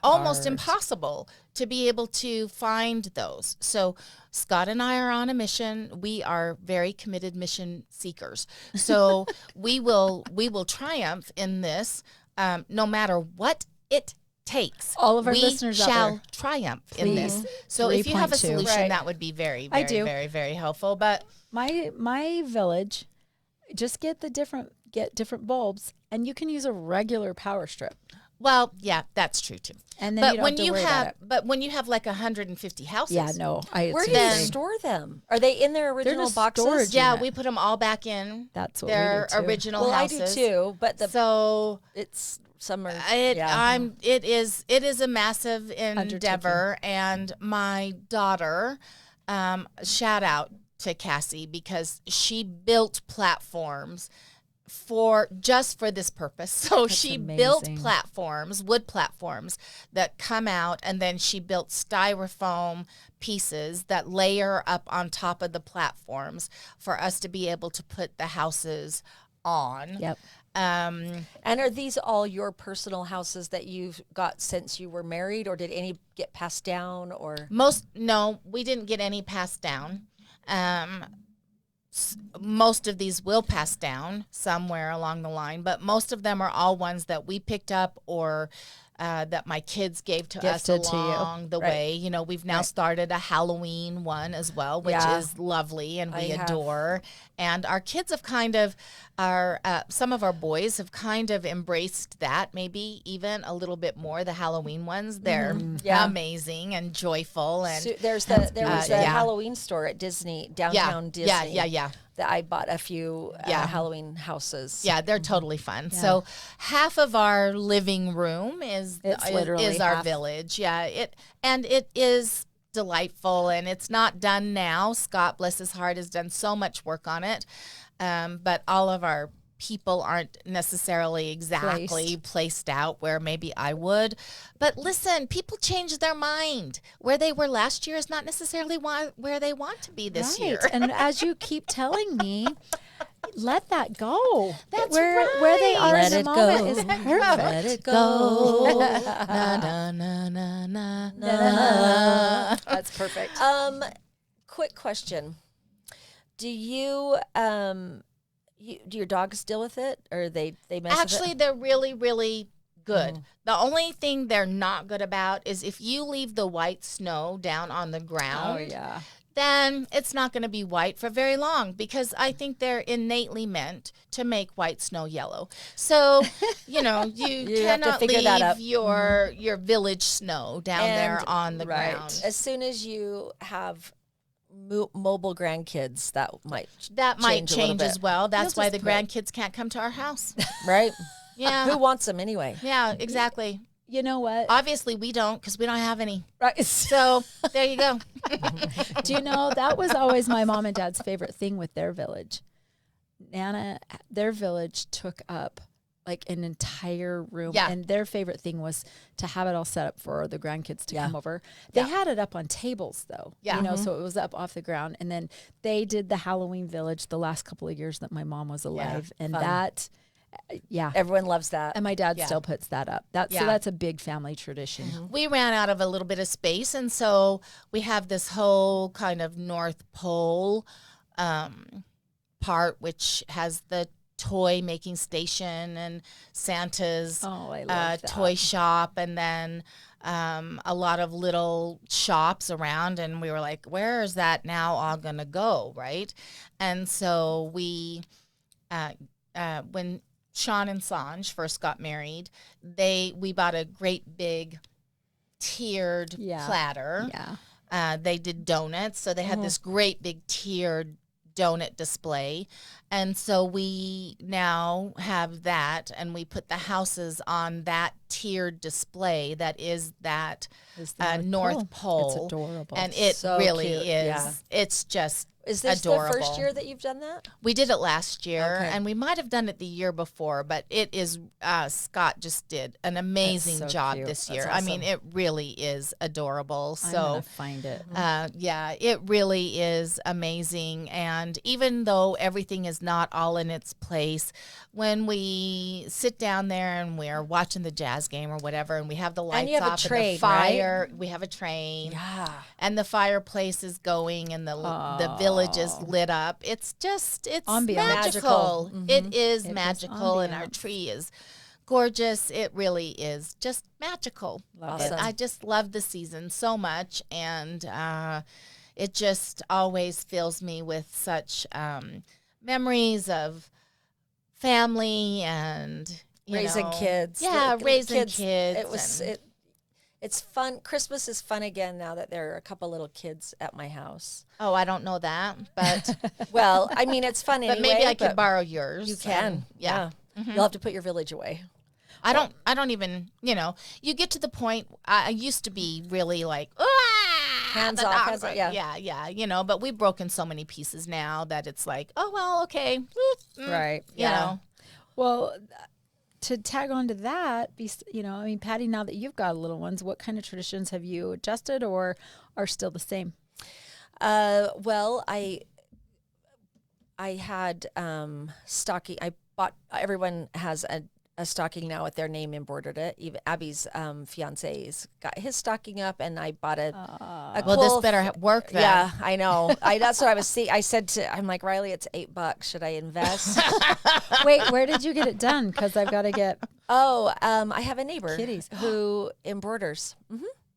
Speaker 2: almost impossible to be able to find those. So Scott and I are on a mission. We are very committed mission seekers. So we will triumph in this, no matter what it takes.
Speaker 4: All of our
Speaker 2: we
Speaker 4: listeners out
Speaker 2: shall
Speaker 4: there,
Speaker 2: triumph in this.
Speaker 4: please.
Speaker 2: So if you have a
Speaker 4: 3.2.
Speaker 2: solution,
Speaker 5: Right.
Speaker 2: that would be very,
Speaker 4: I
Speaker 2: very,
Speaker 4: do.
Speaker 2: very, very helpful. But
Speaker 4: My village, just get different bulbs, and you can use a regular power strip.
Speaker 2: well, yeah, that's true too.
Speaker 4: And then
Speaker 2: But
Speaker 4: you don't
Speaker 2: when
Speaker 4: have to
Speaker 2: you
Speaker 4: worry about
Speaker 2: have,
Speaker 4: it.
Speaker 2: but when you have like 150 houses,
Speaker 4: Yeah, no.
Speaker 5: Where do
Speaker 2: Then-
Speaker 5: you store them? Are they in their original
Speaker 4: just
Speaker 5: boxes?
Speaker 4: storage.
Speaker 2: yeah,
Speaker 4: unit.
Speaker 2: we put them all back in
Speaker 4: That's what
Speaker 2: their
Speaker 4: we do too.
Speaker 2: original
Speaker 5: Well,
Speaker 2: houses.
Speaker 5: I do too, but
Speaker 2: So
Speaker 5: it's summer.
Speaker 2: it is a massive endeavor, and my daughter, shout out to Cassie because she built platforms for this purpose. So she built
Speaker 4: amazing.
Speaker 2: platforms, wood platforms that come out, and then she built styrofoam pieces that layer up on top of the platforms for us to be able to put the houses on.
Speaker 4: Yep.
Speaker 5: And are these all your personal houses that you've got since you were married, or did any get passed down? Or
Speaker 2: No, we didn't get any passed down. Most of these will pass down somewhere along the line, but most of them are all ones that we picked up or that my kids gave to us
Speaker 4: Gifted to you.
Speaker 2: along the
Speaker 5: Right.
Speaker 2: way. You know, we've now started a Halloween one as well, which
Speaker 5: Yeah.
Speaker 2: is lovely and we
Speaker 5: I have.
Speaker 2: adore. And our kids have some of our boys have kind of embraced that, maybe even a little bit more. The Halloween ones, they're
Speaker 5: Yeah.
Speaker 2: amazing and joyful. And
Speaker 5: So there was a
Speaker 2: yeah.
Speaker 5: Halloween store at Disney, downtown Disney.
Speaker 2: Yeah.
Speaker 5: That I bought a few Halloween houses.
Speaker 2: Yeah, they're totally fun. So half of our living room is
Speaker 4: literally
Speaker 2: our
Speaker 4: half.
Speaker 2: village. Yeah, it is delightful, and it's not done now. Scott, bless his heart, has done so much work on it, but all of our people aren't necessarily exactly placed out where maybe I would. But listen, people change their mind. Where they were last year is not necessarily where they want to be this year.
Speaker 4: And as you keep telling me, let that go.
Speaker 2: That's
Speaker 4: where they are
Speaker 5: Let
Speaker 4: in
Speaker 5: it
Speaker 4: the moment
Speaker 5: go.
Speaker 4: is perfect.
Speaker 5: Let it go.
Speaker 2: na, na, na, na, na, na.
Speaker 4: That's perfect.
Speaker 5: Quick question: Do you do your dogs deal with it, or they mess
Speaker 2: Actually,
Speaker 5: with
Speaker 2: they're really, really good. The only thing they're not good about is if you leave the white snow down on the ground.
Speaker 4: Oh yeah.
Speaker 2: then it's not going to be white for very long, because I think they're innately meant to make white snow yellow. So, you have to cannot
Speaker 5: figure that out.
Speaker 2: leave your village snow down there on the ground.
Speaker 5: As soon as you have mobile grandkids, that might
Speaker 2: change as well. That's
Speaker 5: You'll
Speaker 2: why
Speaker 5: just
Speaker 2: the grandkids can't come to our house.
Speaker 5: right?
Speaker 2: Yeah.
Speaker 5: Who wants them anyway?
Speaker 2: Yeah, exactly.
Speaker 4: You know what?
Speaker 2: Obviously, we don't, because we don't have any.
Speaker 5: Right.
Speaker 2: So there you go.
Speaker 4: Do you know that was always my mom and dad's favorite thing with their village? Nana, their village took up like an entire room,
Speaker 2: Yeah.
Speaker 4: and their favorite thing was to have it all set up for the grandkids to
Speaker 5: Yeah.
Speaker 4: come over. They
Speaker 2: Yeah.
Speaker 4: had it up on tables though,
Speaker 2: Yeah.
Speaker 4: so it was up off the ground. And then they did the Halloween village the last couple of years that my mom was alive, and
Speaker 5: fun.
Speaker 4: that,
Speaker 5: Everyone loves that.
Speaker 4: and my dad
Speaker 2: Yeah.
Speaker 4: still puts that up. So
Speaker 2: Yeah.
Speaker 4: that's a big family tradition.
Speaker 2: We ran out of a little bit of space, and so we have this whole kind of North Pole part, which has the toy making station and Santa's
Speaker 4: Oh, I love that.
Speaker 2: toy shop, and then a lot of little shops around. And we were like, where is that now all gonna go, right? And so we when Sean and Sanj first got married, we bought a great big tiered
Speaker 4: Yeah.
Speaker 2: platter.
Speaker 4: Yeah.
Speaker 2: They did donuts, so they had this great big tiered donut display. And so we now have that, and we put the houses on that tiered display that is that
Speaker 4: Is the
Speaker 2: North Pole.
Speaker 4: It's adorable.
Speaker 2: And it
Speaker 5: So
Speaker 2: really
Speaker 5: cute,
Speaker 2: is.
Speaker 5: yeah.
Speaker 2: It's just
Speaker 5: Is this
Speaker 2: adorable.
Speaker 5: the first year that you've done that?
Speaker 2: We did it last year,
Speaker 5: Okay.
Speaker 2: and we might have done it the year before, but it is, Scott just did an amazing
Speaker 4: so
Speaker 2: job
Speaker 4: cute.
Speaker 2: this
Speaker 5: That's
Speaker 2: year. I mean,
Speaker 5: awesome.
Speaker 2: it really is adorable.
Speaker 4: I'm
Speaker 2: So,
Speaker 4: gonna find it.
Speaker 2: yeah, it really is amazing. And even though everything is not all in its place, when we sit down there and we're watching the jazz game or whatever, and we have the lights
Speaker 5: you have a
Speaker 2: off
Speaker 5: train,
Speaker 2: and the fire, we have a train.
Speaker 5: Yeah.
Speaker 2: And the fireplace is going, and the village is lit up. It's
Speaker 4: Ambiance.
Speaker 2: magical.
Speaker 5: Magical.
Speaker 2: It is
Speaker 4: It is
Speaker 2: magical, and our
Speaker 4: ambiance.
Speaker 2: tree is gorgeous. It really is just magical.
Speaker 4: Love
Speaker 5: it.
Speaker 2: I just love the season so much, and it just always fills me with such memories of family and
Speaker 5: Raising kids.
Speaker 2: Yeah,
Speaker 5: The
Speaker 2: raising kids.
Speaker 5: It was
Speaker 2: and-
Speaker 5: it's fun. Christmas is fun again now that there are a couple little kids at my house.
Speaker 2: Oh, I don't know that, but
Speaker 5: Well, I mean, it's fun
Speaker 2: but
Speaker 5: anyway.
Speaker 2: maybe I could
Speaker 5: but
Speaker 2: borrow yours.
Speaker 5: You can.
Speaker 2: and- yeah.
Speaker 5: You'll have to put your village away.
Speaker 2: I don't even, you get to the point, I used to be really like,
Speaker 5: Hands
Speaker 2: the
Speaker 5: off,
Speaker 2: dog's
Speaker 5: hands off,
Speaker 2: like,
Speaker 5: yeah.
Speaker 2: yeah, but we've broken so many pieces now that it's like, oh, well, okay.
Speaker 4: Right.
Speaker 2: You know.
Speaker 4: Well, to tag on to that, Patty, now that you've got little ones, what kind of traditions have you adjusted or are still the same?
Speaker 5: Well, I had stocking. I bought. Everyone has a stocking now with their name embroidered it. Even Abby's fiance's got his stocking up, and I bought a
Speaker 2: Well, this better work then.
Speaker 5: Yeah, I know. That's what I was seeing. I said I'm like, Riley, it's $8. Should I invest?
Speaker 4: Wait, where did you get it done? Because I've got to get.
Speaker 5: I have a neighbor
Speaker 4: Kitties.
Speaker 5: who embroiders.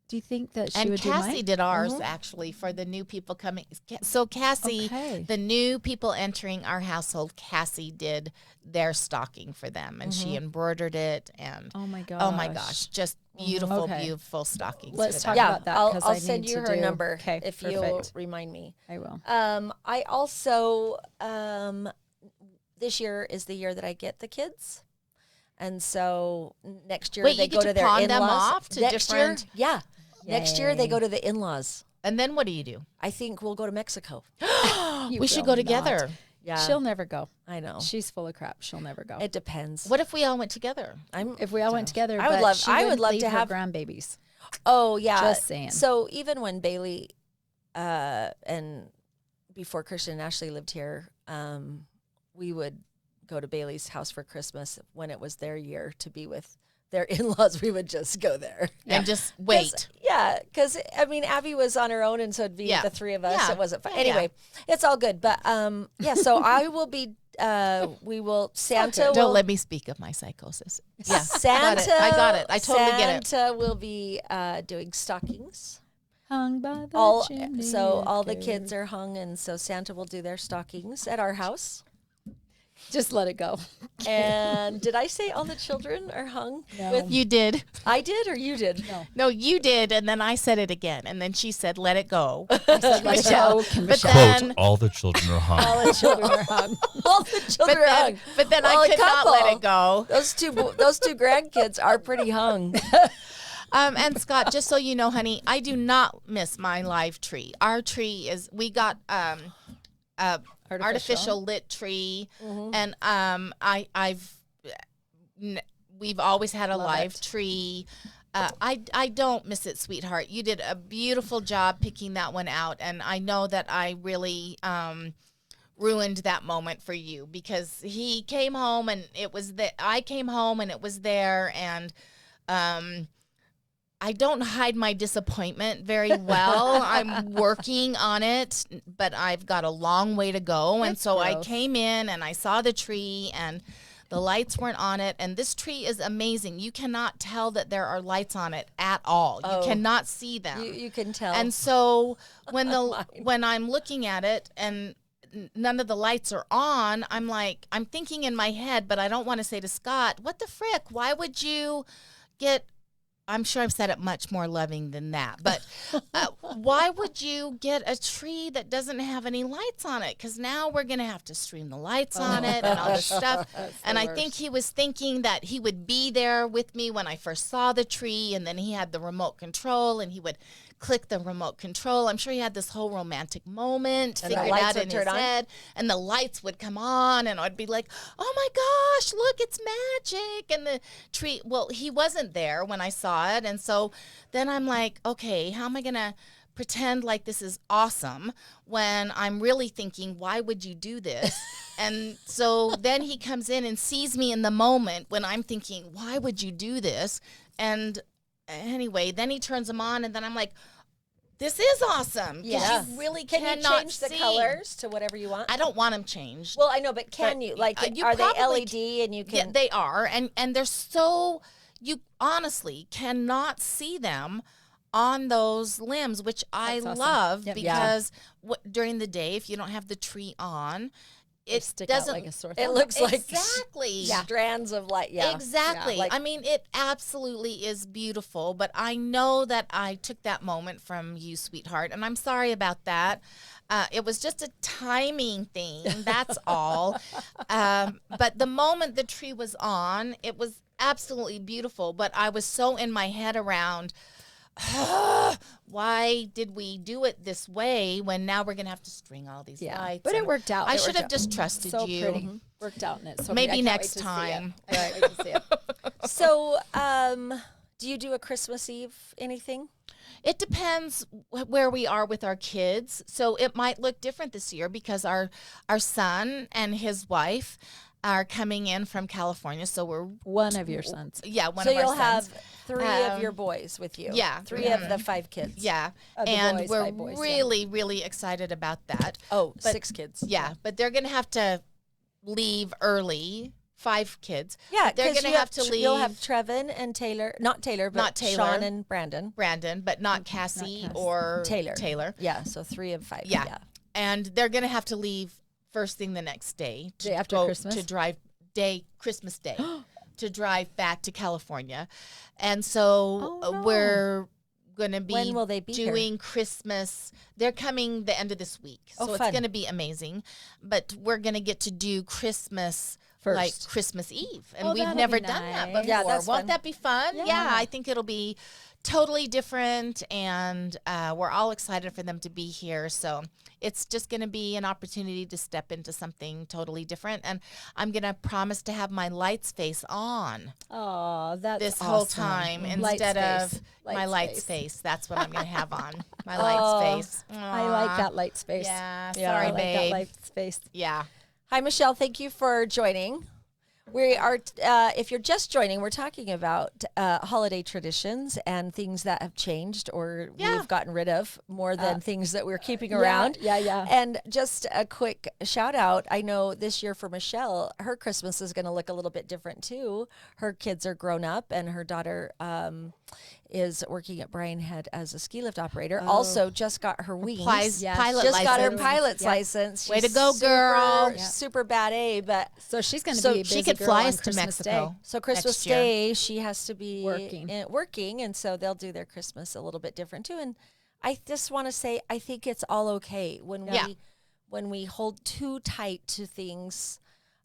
Speaker 4: Do you think that she
Speaker 2: And
Speaker 4: would
Speaker 2: Cassie
Speaker 4: do mine?
Speaker 2: did ours actually for the new people coming. So Cassie,
Speaker 4: Okay.
Speaker 2: the new people entering our household, Cassie did their stocking for them, and she embroidered it. And
Speaker 4: Oh my
Speaker 2: oh my
Speaker 4: gosh.
Speaker 2: gosh, just beautiful,
Speaker 4: Okay.
Speaker 2: beautiful stockings.
Speaker 4: Let's
Speaker 2: for
Speaker 4: talk
Speaker 2: them.
Speaker 5: Yeah,
Speaker 4: about that,
Speaker 5: I'll
Speaker 4: 'cause
Speaker 5: I'll
Speaker 4: I
Speaker 5: send
Speaker 4: need
Speaker 5: you
Speaker 4: to
Speaker 5: her
Speaker 4: do-
Speaker 5: number
Speaker 4: Okay,
Speaker 5: if
Speaker 4: perfect.
Speaker 5: you'll remind me.
Speaker 4: I will.
Speaker 5: I also this year is the year that I get the kids, and so next year
Speaker 2: Wait,
Speaker 5: they
Speaker 2: you get
Speaker 5: go
Speaker 2: to
Speaker 5: to their
Speaker 2: pawn
Speaker 5: in-laws.
Speaker 2: them off to
Speaker 5: next
Speaker 2: different-
Speaker 5: year, yeah. Next year they
Speaker 4: Yay.
Speaker 5: go to the in-laws.
Speaker 2: And then what do you do?
Speaker 5: I think we'll go to Mexico.
Speaker 4: You
Speaker 2: We should
Speaker 4: will
Speaker 2: go together.
Speaker 4: not.
Speaker 5: Yeah,
Speaker 4: She'll never go.
Speaker 5: I know.
Speaker 4: She's full of crap. She'll never go.
Speaker 5: It depends.
Speaker 2: What if we all went together?
Speaker 4: If we all went together,
Speaker 5: I would
Speaker 4: but
Speaker 5: love-
Speaker 4: she
Speaker 5: I would
Speaker 4: wouldn't
Speaker 5: love
Speaker 4: leave
Speaker 5: to
Speaker 4: her
Speaker 5: have-
Speaker 4: grandbabies.
Speaker 5: Oh yeah.
Speaker 4: Just saying.
Speaker 5: So even when Bailey and before Christian and Ashley lived here, we would go to Bailey's house for Christmas when it was their year to be with their in-laws. We would just go there.
Speaker 2: And just wait.
Speaker 5: Yeah, because I mean, Abby was on her own, and so it'd be
Speaker 2: Yeah.
Speaker 5: the three of us.
Speaker 2: Yeah.
Speaker 5: It wasn't fun.
Speaker 2: Yeah,
Speaker 5: Anyway, it's all good. But yeah, so I will be. We will. Santa.
Speaker 2: Don't
Speaker 5: will,
Speaker 2: let me speak of my psychosis. Yeah,
Speaker 5: Santa.
Speaker 2: I got it. I totally get it.
Speaker 5: Santa will be doing stockings.
Speaker 4: Hung by the
Speaker 5: all
Speaker 4: chimney.
Speaker 5: so all the
Speaker 4: it
Speaker 5: kids
Speaker 4: goes.
Speaker 5: are hung, and so Santa will do their stockings at our house.
Speaker 4: Just let it go.
Speaker 5: And did I say all the children are hung?
Speaker 4: No.
Speaker 2: You did.
Speaker 5: I did, or you did?
Speaker 4: No.
Speaker 2: No, you did, and then I said it again, and then she said, "Let it go."
Speaker 4: Let it go. Can
Speaker 2: But
Speaker 4: Michelle-
Speaker 2: then-
Speaker 3: Quote, all the children are hung.
Speaker 4: all the children are hung.
Speaker 5: All the
Speaker 2: But
Speaker 5: children are
Speaker 2: then,
Speaker 5: hung.
Speaker 2: but then
Speaker 5: Well,
Speaker 2: I
Speaker 5: a
Speaker 2: could not let
Speaker 5: couple.
Speaker 2: it go.
Speaker 5: Those two grandkids are pretty hung.
Speaker 2: And Scott, just so you know, honey, I do not miss my live tree. Our tree is, we got a artificial lit tree, and we've always had a
Speaker 4: Love
Speaker 2: live
Speaker 4: it.
Speaker 2: tree. I don't miss it, sweetheart. You did a beautiful job picking that one out, and I know that I really ruined that moment for you, because he came home and it was I came home and it was there, and I don't hide my disappointment very well. I'm working on it, but I've got a long way to go. And
Speaker 4: It's
Speaker 2: so I
Speaker 4: gross.
Speaker 2: came in and I saw the tree, and the lights weren't on it. And this tree is amazing. You cannot tell that there are lights on it at all.
Speaker 5: Oh.
Speaker 2: You cannot see them.
Speaker 5: You can tell.
Speaker 2: And so when when I'm looking at it and none of the lights are on, I'm thinking in my head, but I don't want to say to Scott, what the frick? Why would you get, I'm sure I've said it much more loving than that, but why would you get a tree that doesn't have any lights on it? Because now we're going to have to stream the lights on it and all this stuff. And I think he was thinking that he would be there with me when I first saw the tree, and then he had the remote control and he would click the remote control. I'm sure he had this whole romantic moment
Speaker 5: And the
Speaker 2: figured
Speaker 5: lights
Speaker 2: out
Speaker 5: would
Speaker 2: in his
Speaker 5: turn on?
Speaker 2: head, and the lights would come on, and I'd be like, oh my gosh, look, it's magic. And the tree, well, he wasn't there when I saw it. And so then I'm like, okay, how am I going to pretend like this is awesome when I'm really thinking, why would you do this? And so then he comes in and sees me in the moment when I'm thinking, why would you do this? And anyway, then he turns them on, and then I'm like, this is awesome. 'Cause
Speaker 5: Yeah.
Speaker 2: you really
Speaker 5: Can you
Speaker 2: cannot
Speaker 5: change the
Speaker 2: see.
Speaker 5: colors to whatever you want?
Speaker 2: I don't want them changed.
Speaker 5: Well, I know, but can
Speaker 2: But,
Speaker 5: you? Like,
Speaker 2: you
Speaker 5: are they
Speaker 2: probably
Speaker 5: LED and you
Speaker 2: Yeah,
Speaker 5: can?
Speaker 2: they are, and they're so, you honestly cannot see them on those limbs, which I
Speaker 4: That's awesome.
Speaker 2: love,
Speaker 4: Yep.
Speaker 2: because during the day, if you don't have the tree on, it
Speaker 4: Stick out
Speaker 2: doesn't
Speaker 4: like a sore
Speaker 5: It
Speaker 4: thumb.
Speaker 5: looks like
Speaker 2: exactly.
Speaker 5: strands of light. Yeah,
Speaker 2: Exactly.
Speaker 5: Yeah, like-
Speaker 2: I mean, it absolutely is beautiful, but I know that I took that moment from you, sweetheart, and I'm sorry about that. It was just a timing thing, that's all. But the moment the tree was on, it was absolutely beautiful, but I was so in my head around, why did we do it this way when now we're going to have to string all these
Speaker 4: Yeah,
Speaker 2: lights?
Speaker 4: but it
Speaker 2: And
Speaker 4: worked out.
Speaker 2: I
Speaker 4: It
Speaker 2: should
Speaker 4: worked
Speaker 2: have
Speaker 4: out.
Speaker 2: just trusted
Speaker 4: So
Speaker 2: you.
Speaker 4: pretty. Worked out in it. So
Speaker 2: Maybe
Speaker 4: pretty. I can't
Speaker 2: next
Speaker 4: wait to see
Speaker 2: time.
Speaker 4: it. I can't wait to see it.
Speaker 5: So, do you do a Christmas Eve anything?
Speaker 2: It depends where we are with our kids. So it might look different this year because our son and his wife are coming in from California. So we're
Speaker 4: One of your sons.
Speaker 2: one
Speaker 5: So
Speaker 2: of our
Speaker 5: you'll have
Speaker 2: sons.
Speaker 5: 3 of your boys with you.
Speaker 2: yeah.
Speaker 5: 3 of the 5 kids.
Speaker 2: Yeah,
Speaker 4: Of the
Speaker 2: and
Speaker 4: boys,
Speaker 2: we're
Speaker 4: 5 boys, yeah.
Speaker 2: really, really excited about that.
Speaker 5: Oh,
Speaker 2: But-
Speaker 5: 6 kids.
Speaker 2: Yeah, but they're gonna have to leave early. 5 kids.
Speaker 5: Yeah,
Speaker 2: they're
Speaker 5: 'cause
Speaker 2: gonna
Speaker 5: you
Speaker 2: have to leave.
Speaker 5: You'll have Trevin and Taylor, not Taylor, but
Speaker 2: Not Taylor.
Speaker 5: Sean and Brandon.
Speaker 2: Brandon, but not Cassie
Speaker 4: Cassie.
Speaker 2: or
Speaker 5: Taylor.
Speaker 2: Taylor.
Speaker 5: Yeah, so 3 of 5.
Speaker 2: Yeah. And they're gonna have to leave first thing the next day to
Speaker 4: Day after
Speaker 2: go
Speaker 4: Christmas?
Speaker 2: to drive Christmas Day to drive back to California, and so
Speaker 4: Oh, no.
Speaker 2: we're gonna be
Speaker 5: When will they be here?
Speaker 2: doing Christmas. They're coming the end of this week,
Speaker 5: Oh,
Speaker 2: so it's
Speaker 5: fun.
Speaker 2: gonna be amazing. But we're gonna get to do Christmas. Like
Speaker 4: First.
Speaker 2: Christmas Eve, and
Speaker 4: Oh,
Speaker 2: we've
Speaker 4: that'll
Speaker 2: never
Speaker 4: be
Speaker 2: done that
Speaker 4: nice.
Speaker 2: before.
Speaker 5: Yeah, that's
Speaker 2: Won't
Speaker 5: fun.
Speaker 2: that be fun? Yeah, I think it'll be totally different, and we're all excited for them to be here. So it's just going to be an opportunity to step into something totally different, and I'm going to promise to have my lights face on
Speaker 4: Oh, that's
Speaker 2: this whole
Speaker 4: awesome.
Speaker 2: time
Speaker 4: Light
Speaker 2: instead of
Speaker 4: space.
Speaker 2: my lights
Speaker 4: space.
Speaker 2: face. That's what I'm going to have on, my
Speaker 5: Oh,
Speaker 2: lights face.
Speaker 4: I like
Speaker 2: Aw.
Speaker 4: that light space.
Speaker 2: Yeah,
Speaker 4: I
Speaker 2: sorry,
Speaker 4: like that
Speaker 2: babe.
Speaker 4: light space.
Speaker 2: Yeah.
Speaker 5: Hi, Michelle. Thank you for joining. We are, if you're just joining, we're talking about holiday traditions and things that have changed or
Speaker 2: Yeah.
Speaker 5: we've gotten rid of more than things that we're keeping around.
Speaker 4: Yeah.
Speaker 5: And just a quick shout out. I know this year for Michelle, her Christmas is going to look a little bit different too. Her kids are grown up and her daughter is working at Bryan Head as a ski lift operator. Also, just got her wings.
Speaker 2: Pilot
Speaker 5: Just got her
Speaker 2: license.
Speaker 5: pilot's license.
Speaker 2: Way
Speaker 5: She's
Speaker 2: to go, girl.
Speaker 5: Super bad A, but
Speaker 4: So she's going to
Speaker 5: So
Speaker 4: be a
Speaker 2: She
Speaker 4: busy
Speaker 2: could
Speaker 4: girl
Speaker 2: fly
Speaker 4: on
Speaker 2: us to
Speaker 4: Christmas
Speaker 2: Mexico.
Speaker 4: Day.
Speaker 5: so Christmas
Speaker 2: next year.
Speaker 5: Day she has to be
Speaker 4: Working.
Speaker 5: working, and so they'll do their Christmas a little bit different too. And I just want to say I think it's all okay when we hold too tight to things.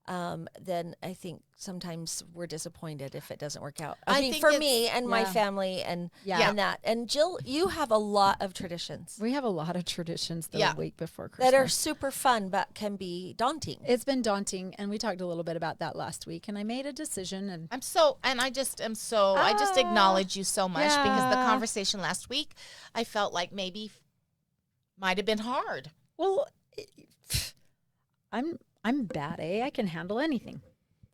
Speaker 5: Then I think sometimes we're disappointed if it doesn't work out. I mean,
Speaker 2: think
Speaker 5: for
Speaker 2: it's-
Speaker 5: me and my
Speaker 4: Yeah.
Speaker 5: family and
Speaker 4: Yeah.
Speaker 5: and that. And Jill, you have a lot of traditions
Speaker 4: We have a lot of traditions the
Speaker 2: Yeah.
Speaker 4: week before Christmas.
Speaker 5: that are super fun but can be daunting.
Speaker 4: It's been daunting, and we talked a little bit about that last week, and I made a decision, and
Speaker 2: I just acknowledge you so much because the
Speaker 4: yeah.
Speaker 2: conversation last week, I felt like maybe might have been hard.
Speaker 4: well, I'm bad A. I can handle anything.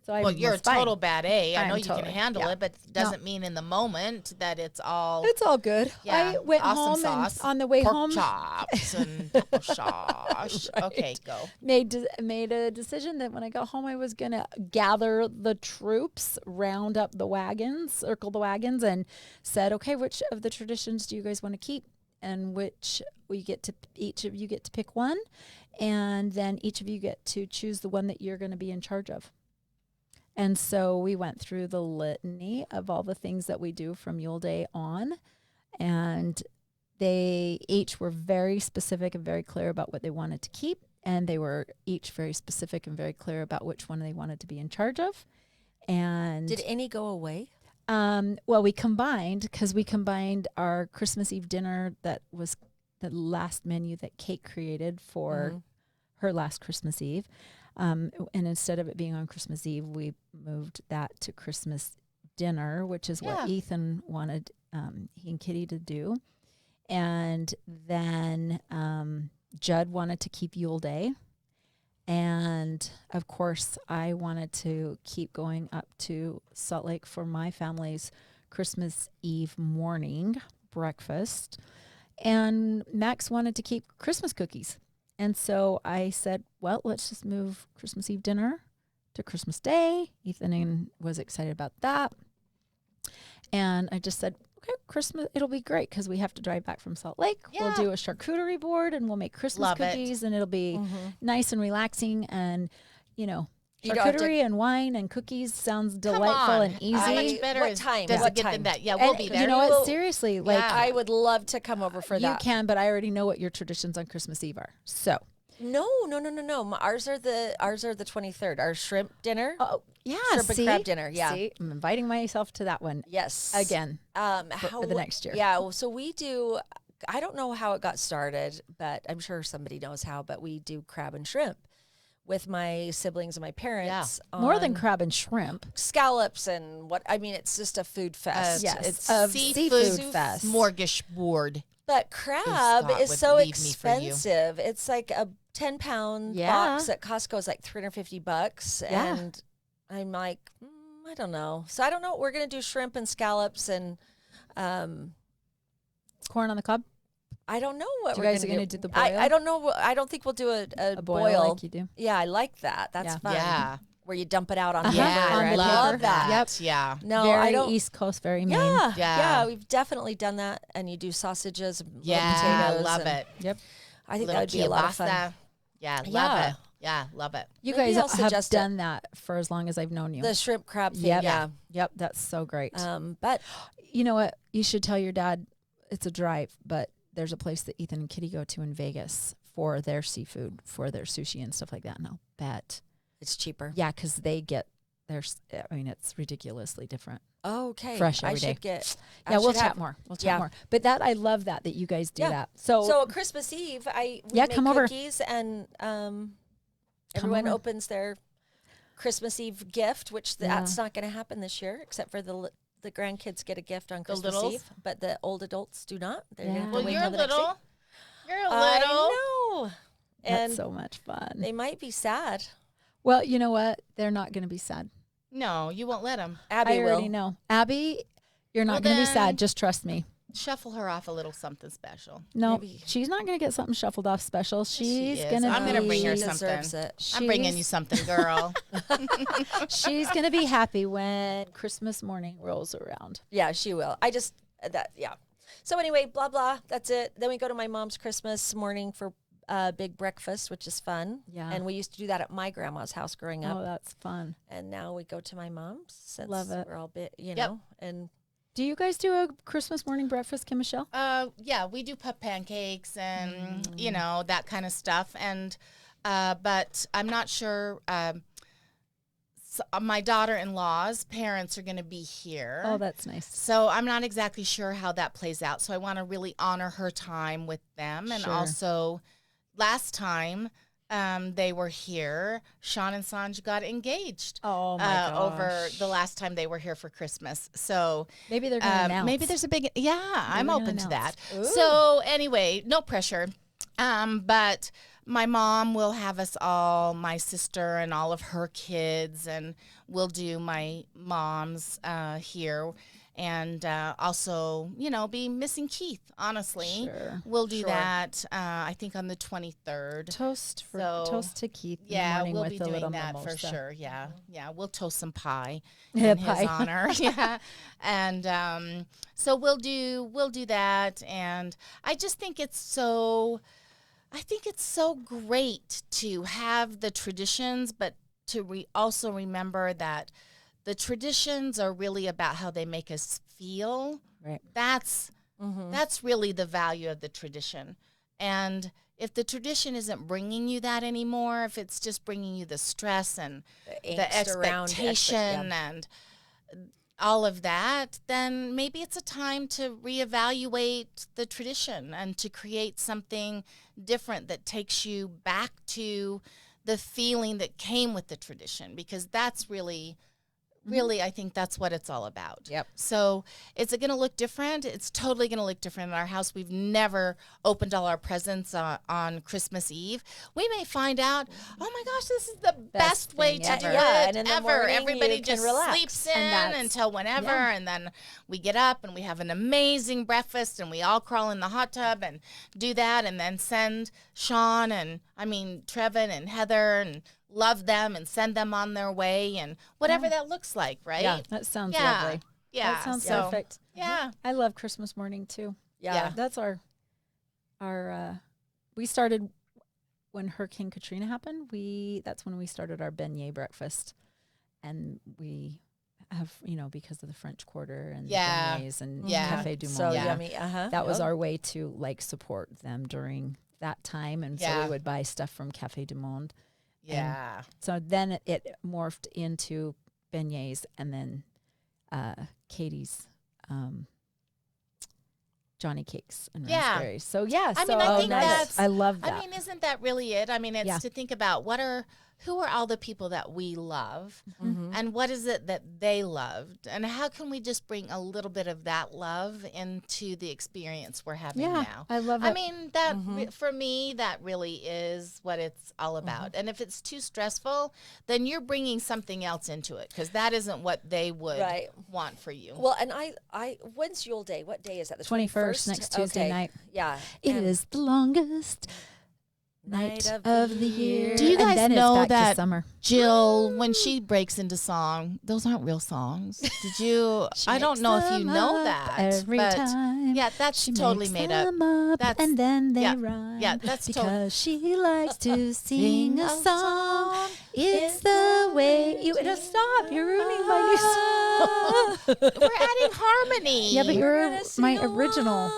Speaker 4: So
Speaker 2: Well, you're a
Speaker 4: it's fine.
Speaker 2: total bad A. I
Speaker 4: I
Speaker 2: know
Speaker 4: am
Speaker 2: you
Speaker 4: totally,
Speaker 2: can handle
Speaker 4: yeah.
Speaker 2: it, but it doesn't mean in the moment that it's all
Speaker 4: It's all good.
Speaker 2: yeah,
Speaker 4: I went
Speaker 2: awesome
Speaker 4: home,
Speaker 2: sauce,
Speaker 4: and on the way
Speaker 2: pork
Speaker 4: home,
Speaker 2: chops and double sauce. Okay, go.
Speaker 4: made a decision that when I got home, I was gonna gather the troops, round up the wagons, circle the wagons, and said, okay, which of the traditions do you guys want to keep, and which each of you get to pick one, and then each of you get to choose the one that you're going to be in charge of. And so we went through the litany of all the things that we do from Yule Day on, and they each were very specific and very clear about what they wanted to keep, and they were each very specific and very clear about which one they wanted to be in charge of. And
Speaker 5: Did any go away?
Speaker 4: well, we combined our Christmas Eve dinner that was the last menu that Kate created for her last Christmas Eve. And instead of it being on Christmas Eve, we moved that to Christmas dinner, which is what Ethan wanted he and Kitty to do. And then Judd wanted to keep Yule Day. And of course, I wanted to keep going up to Salt Lake for my family's Christmas Eve morning breakfast. And Max wanted to keep Christmas cookies. And so I said, well, let's just move Christmas Eve dinner to Christmas Day. Ethan was excited about that. And I just said, okay, Christmas, it'll be great because we have to drive back from Salt Lake.
Speaker 2: Yeah.
Speaker 4: We'll do a charcuterie board and we'll make Christmas
Speaker 2: Love it.
Speaker 4: cookies and it'll be nice and relaxing. And,
Speaker 5: You don't have to-
Speaker 4: charcuterie and wine and cookies sounds
Speaker 2: Come
Speaker 4: delightful
Speaker 2: on.
Speaker 4: and easy.
Speaker 2: How much better
Speaker 5: What
Speaker 2: is-
Speaker 5: time?
Speaker 2: does
Speaker 5: What
Speaker 2: it get
Speaker 5: time?
Speaker 2: than that? Yeah, we'll
Speaker 4: And
Speaker 2: be there.
Speaker 4: you know
Speaker 5: We
Speaker 4: what?
Speaker 5: will-
Speaker 4: Seriously, like
Speaker 5: I would love to come over for
Speaker 4: you
Speaker 5: that.
Speaker 4: can, but I already know what your traditions on Christmas Eve are. So,
Speaker 5: No. Ours are the 23rd. Our shrimp dinner.
Speaker 4: oh yeah,
Speaker 5: Shrimp and crab dinner, yeah.
Speaker 4: See, I'm inviting myself to that one
Speaker 5: Yes.
Speaker 4: again.
Speaker 5: For
Speaker 4: the next year.
Speaker 5: Yeah. Well, so we do. I don't know how it got started, but I'm sure somebody knows how. But we do crab and shrimp with my siblings and my parents.
Speaker 4: More than
Speaker 5: on
Speaker 4: crab and shrimp.
Speaker 5: scallops and what. I mean, it's just a food fest.
Speaker 4: Yes,
Speaker 5: It's
Speaker 4: of
Speaker 2: seafood
Speaker 4: seafood fest.
Speaker 2: smorgasbord.
Speaker 5: But crab
Speaker 2: Scott
Speaker 5: is
Speaker 2: would
Speaker 5: so
Speaker 2: leave me for you.
Speaker 5: expensive. It's like a 10-pound
Speaker 4: Yeah.
Speaker 5: box at Costco is like $350.
Speaker 4: Yeah.
Speaker 5: And I'm like, I don't know. So I don't know. We're going to do shrimp and scallops and
Speaker 4: Corn on the cob.
Speaker 5: I don't know what
Speaker 4: You
Speaker 5: we're
Speaker 4: guys are
Speaker 5: gonna
Speaker 4: gonna do the
Speaker 5: I
Speaker 4: boil?
Speaker 5: don't know. I don't think we'll do a
Speaker 4: boil
Speaker 5: boil.
Speaker 4: like you do.
Speaker 5: Yeah, I like that. That's
Speaker 4: Yeah.
Speaker 5: fun.
Speaker 2: Yeah.
Speaker 5: Where you dump it out on
Speaker 4: Uh-huh.
Speaker 5: paper.
Speaker 2: Yeah,
Speaker 4: on
Speaker 2: I
Speaker 4: the
Speaker 2: love
Speaker 4: paper.
Speaker 2: that.
Speaker 4: Yep.
Speaker 2: Yeah.
Speaker 5: No,
Speaker 4: very
Speaker 5: I don't.
Speaker 4: East Coast, very Maine.
Speaker 5: Yeah,
Speaker 2: Yeah.
Speaker 5: we've definitely done that. And you do sausages, and little
Speaker 2: Yeah,
Speaker 5: potatoes.
Speaker 2: love
Speaker 5: and
Speaker 2: it.
Speaker 4: Yep.
Speaker 5: I think that
Speaker 2: Little
Speaker 5: would be a lot of fun.
Speaker 2: kielbasa. Yeah, love
Speaker 5: Yeah.
Speaker 2: it. Yeah, love it.
Speaker 4: You
Speaker 5: Maybe
Speaker 4: guys
Speaker 5: I'll
Speaker 4: have
Speaker 5: suggest it.
Speaker 4: done that for as long as I've known you.
Speaker 5: The shrimp crab thing.
Speaker 4: Yep.
Speaker 5: Yeah.
Speaker 4: Yep, that's so great.
Speaker 5: But
Speaker 4: You know what? You should tell your dad it's a drive, but there's a place that Ethan and Kitty go to in Vegas for their seafood, for their sushi and stuff like that. And I'll bet.
Speaker 5: it's cheaper.
Speaker 4: Yeah, because they get their, I mean, it's ridiculously different.
Speaker 5: Okay.
Speaker 4: Fresh
Speaker 5: I
Speaker 4: every day.
Speaker 5: should get. I
Speaker 4: Yeah, we'll
Speaker 5: should
Speaker 4: chat
Speaker 5: have-
Speaker 4: more. We'll chat
Speaker 5: yeah.
Speaker 4: more. But I love that you guys do
Speaker 5: Yeah.
Speaker 4: that.
Speaker 5: So Christmas Eve, we make
Speaker 4: come over.
Speaker 5: cookies and everyone
Speaker 4: over.
Speaker 5: opens their Christmas Eve gift, which that's not going to happen this year, except for the grandkids get a gift on Christmas
Speaker 2: littles?
Speaker 5: Eve, but the old adults do not. They're gonna have to
Speaker 4: Yeah.
Speaker 2: Well,
Speaker 5: wait
Speaker 2: you're
Speaker 5: till the next
Speaker 2: little.
Speaker 5: week.
Speaker 2: You're a little.
Speaker 5: I know.
Speaker 4: that's
Speaker 5: And
Speaker 4: so much fun.
Speaker 5: they might be sad.
Speaker 4: Well, you know what? They're not going to be sad.
Speaker 2: No, you won't let them.
Speaker 5: Abby
Speaker 4: I already
Speaker 5: will.
Speaker 4: know. Abby, you're not
Speaker 2: Well,
Speaker 4: going to be
Speaker 2: then-
Speaker 4: sad. Just trust me.
Speaker 2: Shuffle her off a little something special.
Speaker 4: No,
Speaker 5: Maybe.
Speaker 4: she's not going to get something shuffled off special.
Speaker 2: she
Speaker 4: She's
Speaker 2: is.
Speaker 4: going to
Speaker 2: I'm gonna bring her
Speaker 5: She
Speaker 2: something.
Speaker 5: deserves it.
Speaker 2: I'm bringing you something, girl.
Speaker 4: She's going to be happy when Christmas morning rolls around.
Speaker 5: Yeah, she will. I just Yeah. So anyway, blah, blah. That's it. Then we go to my mom's Christmas morning for big breakfast, which is fun.
Speaker 4: Yeah.
Speaker 5: And we used to do that at my grandma's house growing up.
Speaker 4: Oh, that's fun.
Speaker 5: And now we go to my mom's since
Speaker 4: Love it.
Speaker 5: we're all bit, you
Speaker 2: Yep.
Speaker 5: know. And
Speaker 4: Do you guys do a Christmas morning breakfast, Kim Michelle?
Speaker 2: Yeah, we do pup pancakes and you know, that kind of stuff. And but I'm not sure. So my daughter-in-law's parents are going to be here.
Speaker 4: Oh, that's nice.
Speaker 2: So I'm not exactly sure how that plays out. So I want to really honor her time with them. And
Speaker 4: Sure.
Speaker 2: also, last time they were here, Sean and Sanj got engaged.
Speaker 4: Oh my
Speaker 2: Over the last time they were here for Christmas. So
Speaker 4: Maybe they're going to announce.
Speaker 2: maybe there's a big, I'm
Speaker 4: gonna
Speaker 2: open to that.
Speaker 4: announce.
Speaker 2: So anyway, no pressure. But my mom will have us all, my sister and all of her kids, and we'll do my mom's here. And also, you know, be missing Keith, honestly.
Speaker 4: Sure.
Speaker 2: We'll do that, I think, on the 23rd.
Speaker 4: toast
Speaker 2: So,
Speaker 4: toast to Keith. In the
Speaker 2: Yeah,
Speaker 4: morning
Speaker 2: we'll
Speaker 4: with
Speaker 2: be
Speaker 4: a little
Speaker 2: doing that for
Speaker 4: mimosa.
Speaker 2: sure. Yeah, yeah, we'll toast some pie
Speaker 4: Yeah,
Speaker 2: in
Speaker 4: pie.
Speaker 2: his honor. Yeah, and so we'll do that. And I just think it's so, great to have the traditions, but to also remember that the traditions are really about how they make us feel.
Speaker 4: Right.
Speaker 2: That's really the value of the tradition. And if the tradition isn't bringing you that anymore, if it's just bringing you the stress and the
Speaker 5: angst around
Speaker 2: expectation and all of that, then maybe it's a time to reevaluate the tradition and to create something different that takes you back to the feeling that came with the tradition, because that's really, I think that's what it's all about.
Speaker 5: Yep.
Speaker 2: So is it going to look different? It's totally going to look different in our house. We've never opened all our presents on Christmas Eve. We may find out, oh my gosh, this is the best way
Speaker 4: thing
Speaker 2: to
Speaker 4: ever.
Speaker 2: do
Speaker 5: Yeah,
Speaker 2: it
Speaker 5: and in the
Speaker 2: ever.
Speaker 5: morning
Speaker 2: Everybody
Speaker 5: you can
Speaker 2: just
Speaker 5: relax.
Speaker 2: sleeps
Speaker 4: And
Speaker 2: in
Speaker 4: that's-
Speaker 2: until whenever,
Speaker 4: yeah.
Speaker 2: and then we get up and we have an amazing breakfast and we all crawl in the hot tub and do that, and then send Sean and Trevin and Heather and love them and send them on their way and whatever that looks like, right?
Speaker 5: Yeah.
Speaker 4: That sounds
Speaker 2: Yeah.
Speaker 4: lovely.
Speaker 2: Yeah.
Speaker 4: That sounds
Speaker 2: so,
Speaker 4: perfect.
Speaker 2: Yeah.
Speaker 4: I love Christmas morning too.
Speaker 5: Yeah.
Speaker 4: That's our we started when Hurricane Katrina happened. That's when we started our beignet breakfast, and we have, because of the French Quarter and
Speaker 2: Yeah.
Speaker 4: the beignets and
Speaker 2: Yeah.
Speaker 4: Cafe du Monde.
Speaker 5: So
Speaker 2: Yeah.
Speaker 5: yummy.
Speaker 4: That was our way to support them during that time, and so
Speaker 2: Yeah.
Speaker 4: we would buy stuff from Cafe du Monde.
Speaker 2: Yeah.
Speaker 4: So then it morphed into beignets, and then Katie's Johnny cakes and
Speaker 2: Yeah.
Speaker 4: raspberries. So yeah,
Speaker 2: I
Speaker 4: so
Speaker 2: mean, I think
Speaker 4: nice.
Speaker 2: that's-
Speaker 4: I love that.
Speaker 2: Isn't that really it? It's
Speaker 4: Yeah.
Speaker 2: to think about who are all the people that we love,
Speaker 5: Mm-hmm.
Speaker 2: and what is it that they loved, and how can we just bring a little bit of that love into the experience we're having
Speaker 4: Yeah,
Speaker 2: now?
Speaker 4: I love it.
Speaker 2: That for me, that really is what it's all about. And if it's too stressful, then you're bringing something else into it, because that isn't what they would
Speaker 5: Right.
Speaker 2: want for you.
Speaker 5: Well, and when's Yule Day? What day is that? The
Speaker 4: 21st, next Tuesday
Speaker 5: Okay.
Speaker 4: night.
Speaker 5: Yeah.
Speaker 4: It
Speaker 5: And
Speaker 4: is the longest night of the year.
Speaker 2: Do you
Speaker 4: And
Speaker 2: guys
Speaker 4: then
Speaker 2: know
Speaker 4: it's back
Speaker 2: that
Speaker 4: to summer?
Speaker 2: Jill, when she breaks into song, those aren't real songs. Did you? I don't
Speaker 4: Makes
Speaker 2: know if you
Speaker 4: them
Speaker 2: know
Speaker 4: up
Speaker 2: that.
Speaker 4: every
Speaker 2: but
Speaker 4: time.
Speaker 2: yeah, that's
Speaker 4: She
Speaker 2: totally
Speaker 4: makes
Speaker 2: made up.
Speaker 4: them up,
Speaker 2: That's-
Speaker 4: and then they
Speaker 2: yeah,
Speaker 4: rhyme.
Speaker 2: yeah, that's
Speaker 4: because
Speaker 2: totally-
Speaker 4: she likes to sing a song. It's the way you stop. You're ruining my new song.
Speaker 2: We're adding harmony.
Speaker 4: Yeah, but you're
Speaker 5: gonna sing
Speaker 4: my original.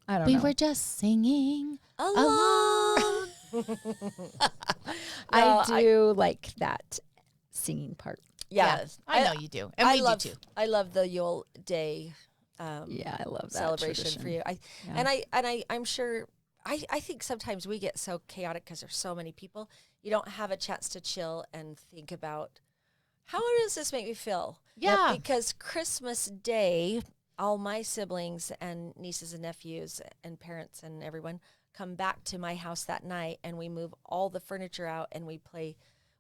Speaker 4: I don't
Speaker 2: we
Speaker 4: know.
Speaker 2: were just singing
Speaker 5: along.
Speaker 4: I do like that singing part.
Speaker 5: Yeah.
Speaker 2: Yes, I know you do, and we
Speaker 5: love,
Speaker 2: do too.
Speaker 5: I love the Yule Day
Speaker 4: Yeah, I love that
Speaker 5: celebration
Speaker 4: tradition.
Speaker 5: for you. I'm sure I think sometimes we get so chaotic because there's so many people. You don't have a chance to chill and think about how does this make me feel?
Speaker 2: Yeah.
Speaker 5: Because Christmas Day, all my siblings and nieces and nephews and parents and everyone come back to my house that night, and we move all the furniture out, and we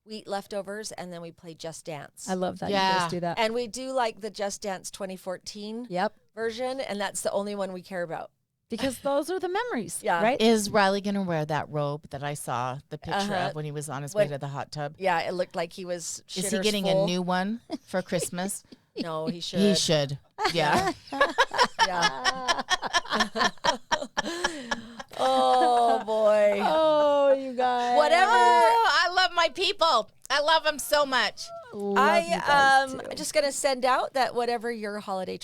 Speaker 5: eat leftovers, and then we play Just Dance.
Speaker 4: I love that you
Speaker 2: Yeah.
Speaker 4: guys do that.
Speaker 5: And we do like the Just Dance 2014
Speaker 4: Yep.
Speaker 5: version, and that's the only one we care about.
Speaker 4: Because those are the memories.
Speaker 5: Yeah.
Speaker 4: Right?
Speaker 2: Is Riley gonna wear that robe that I saw the picture
Speaker 5: Uh-huh.
Speaker 2: of when he was on his way
Speaker 5: When-
Speaker 2: to the hot tub?
Speaker 5: Yeah, it looked like he was
Speaker 2: Is he
Speaker 5: shitters
Speaker 2: getting
Speaker 5: full.
Speaker 2: a new one for Christmas?
Speaker 5: No, he should.
Speaker 2: He should. Yeah.
Speaker 5: Yeah. Oh boy.
Speaker 4: Oh, you guys.
Speaker 5: Whatever.
Speaker 2: Oh, I love my people. I love them so much.
Speaker 5: I'm just gonna send out that whatever your holiday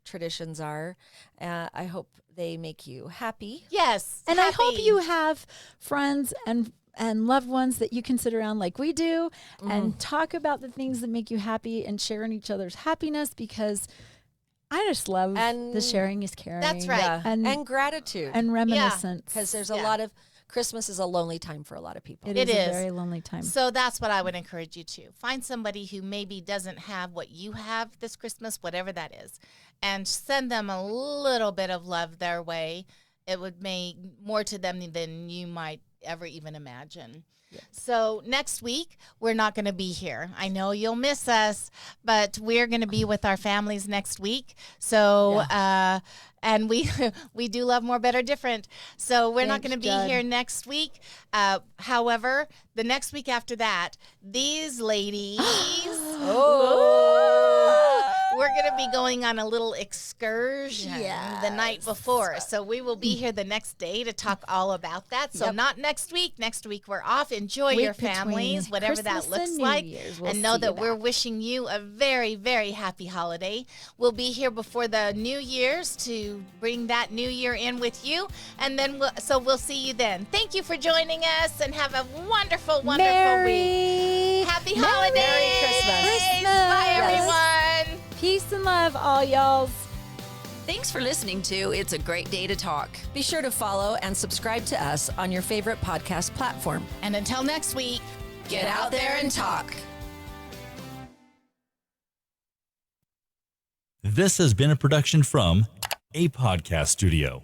Speaker 5: traditions are, I hope they make you happy.
Speaker 2: Yes.
Speaker 4: And I hope
Speaker 2: happy.
Speaker 4: you have friends and loved ones that you can sit around like we do and talk about the things that make you happy and share in each other's happiness, because I just love the sharing is caring.
Speaker 2: That's right.
Speaker 5: Yeah.
Speaker 4: And
Speaker 5: gratitude.
Speaker 4: and reminiscence.
Speaker 5: Because there's a lot of Christmas is a lonely time for a lot of people.
Speaker 4: It
Speaker 2: It
Speaker 4: is
Speaker 2: is.
Speaker 4: a very lonely time.
Speaker 2: So that's what I would encourage you to. Find somebody who maybe doesn't have what you have this Christmas, whatever that is, and send them a little bit of love their way. It would mean more to them than you might ever even imagine. So next week, we're not going to be here. I know you'll miss us, but we're going to be with our families next week. So, and we do love more, better, different. So we're not
Speaker 4: Thanks,
Speaker 2: going to be
Speaker 4: Judd.
Speaker 2: here next week. However, the next week after that, these ladies, we're going to be going on a little excursion the night before. So we will be here the next day to talk all about that. So not next week. Next week we're off. Enjoy
Speaker 4: Week
Speaker 2: your families,
Speaker 4: between
Speaker 2: whatever that
Speaker 4: Christmas
Speaker 2: looks
Speaker 4: and New
Speaker 2: like.
Speaker 4: Year's. We'll
Speaker 2: And know
Speaker 4: see
Speaker 2: that
Speaker 4: you
Speaker 2: we're
Speaker 4: back.
Speaker 2: wishing you a very, very happy holiday. We'll be here before the New Year's to bring that New Year in with you. And then we'll see you then. Thank you for joining us and have a wonderful, wonderful week. Happy holidays.
Speaker 5: Merry Christmas.
Speaker 2: Bye,
Speaker 4: Yes.
Speaker 2: everyone.
Speaker 4: Peace and love, all y'alls.
Speaker 1: Thanks for listening to It's a Great Day to Talk.
Speaker 5: Be sure to follow and subscribe to us on your favorite podcast platform.
Speaker 2: And until next week,
Speaker 1: Get out there and talk.
Speaker 3: This has been a production from a podcast studio.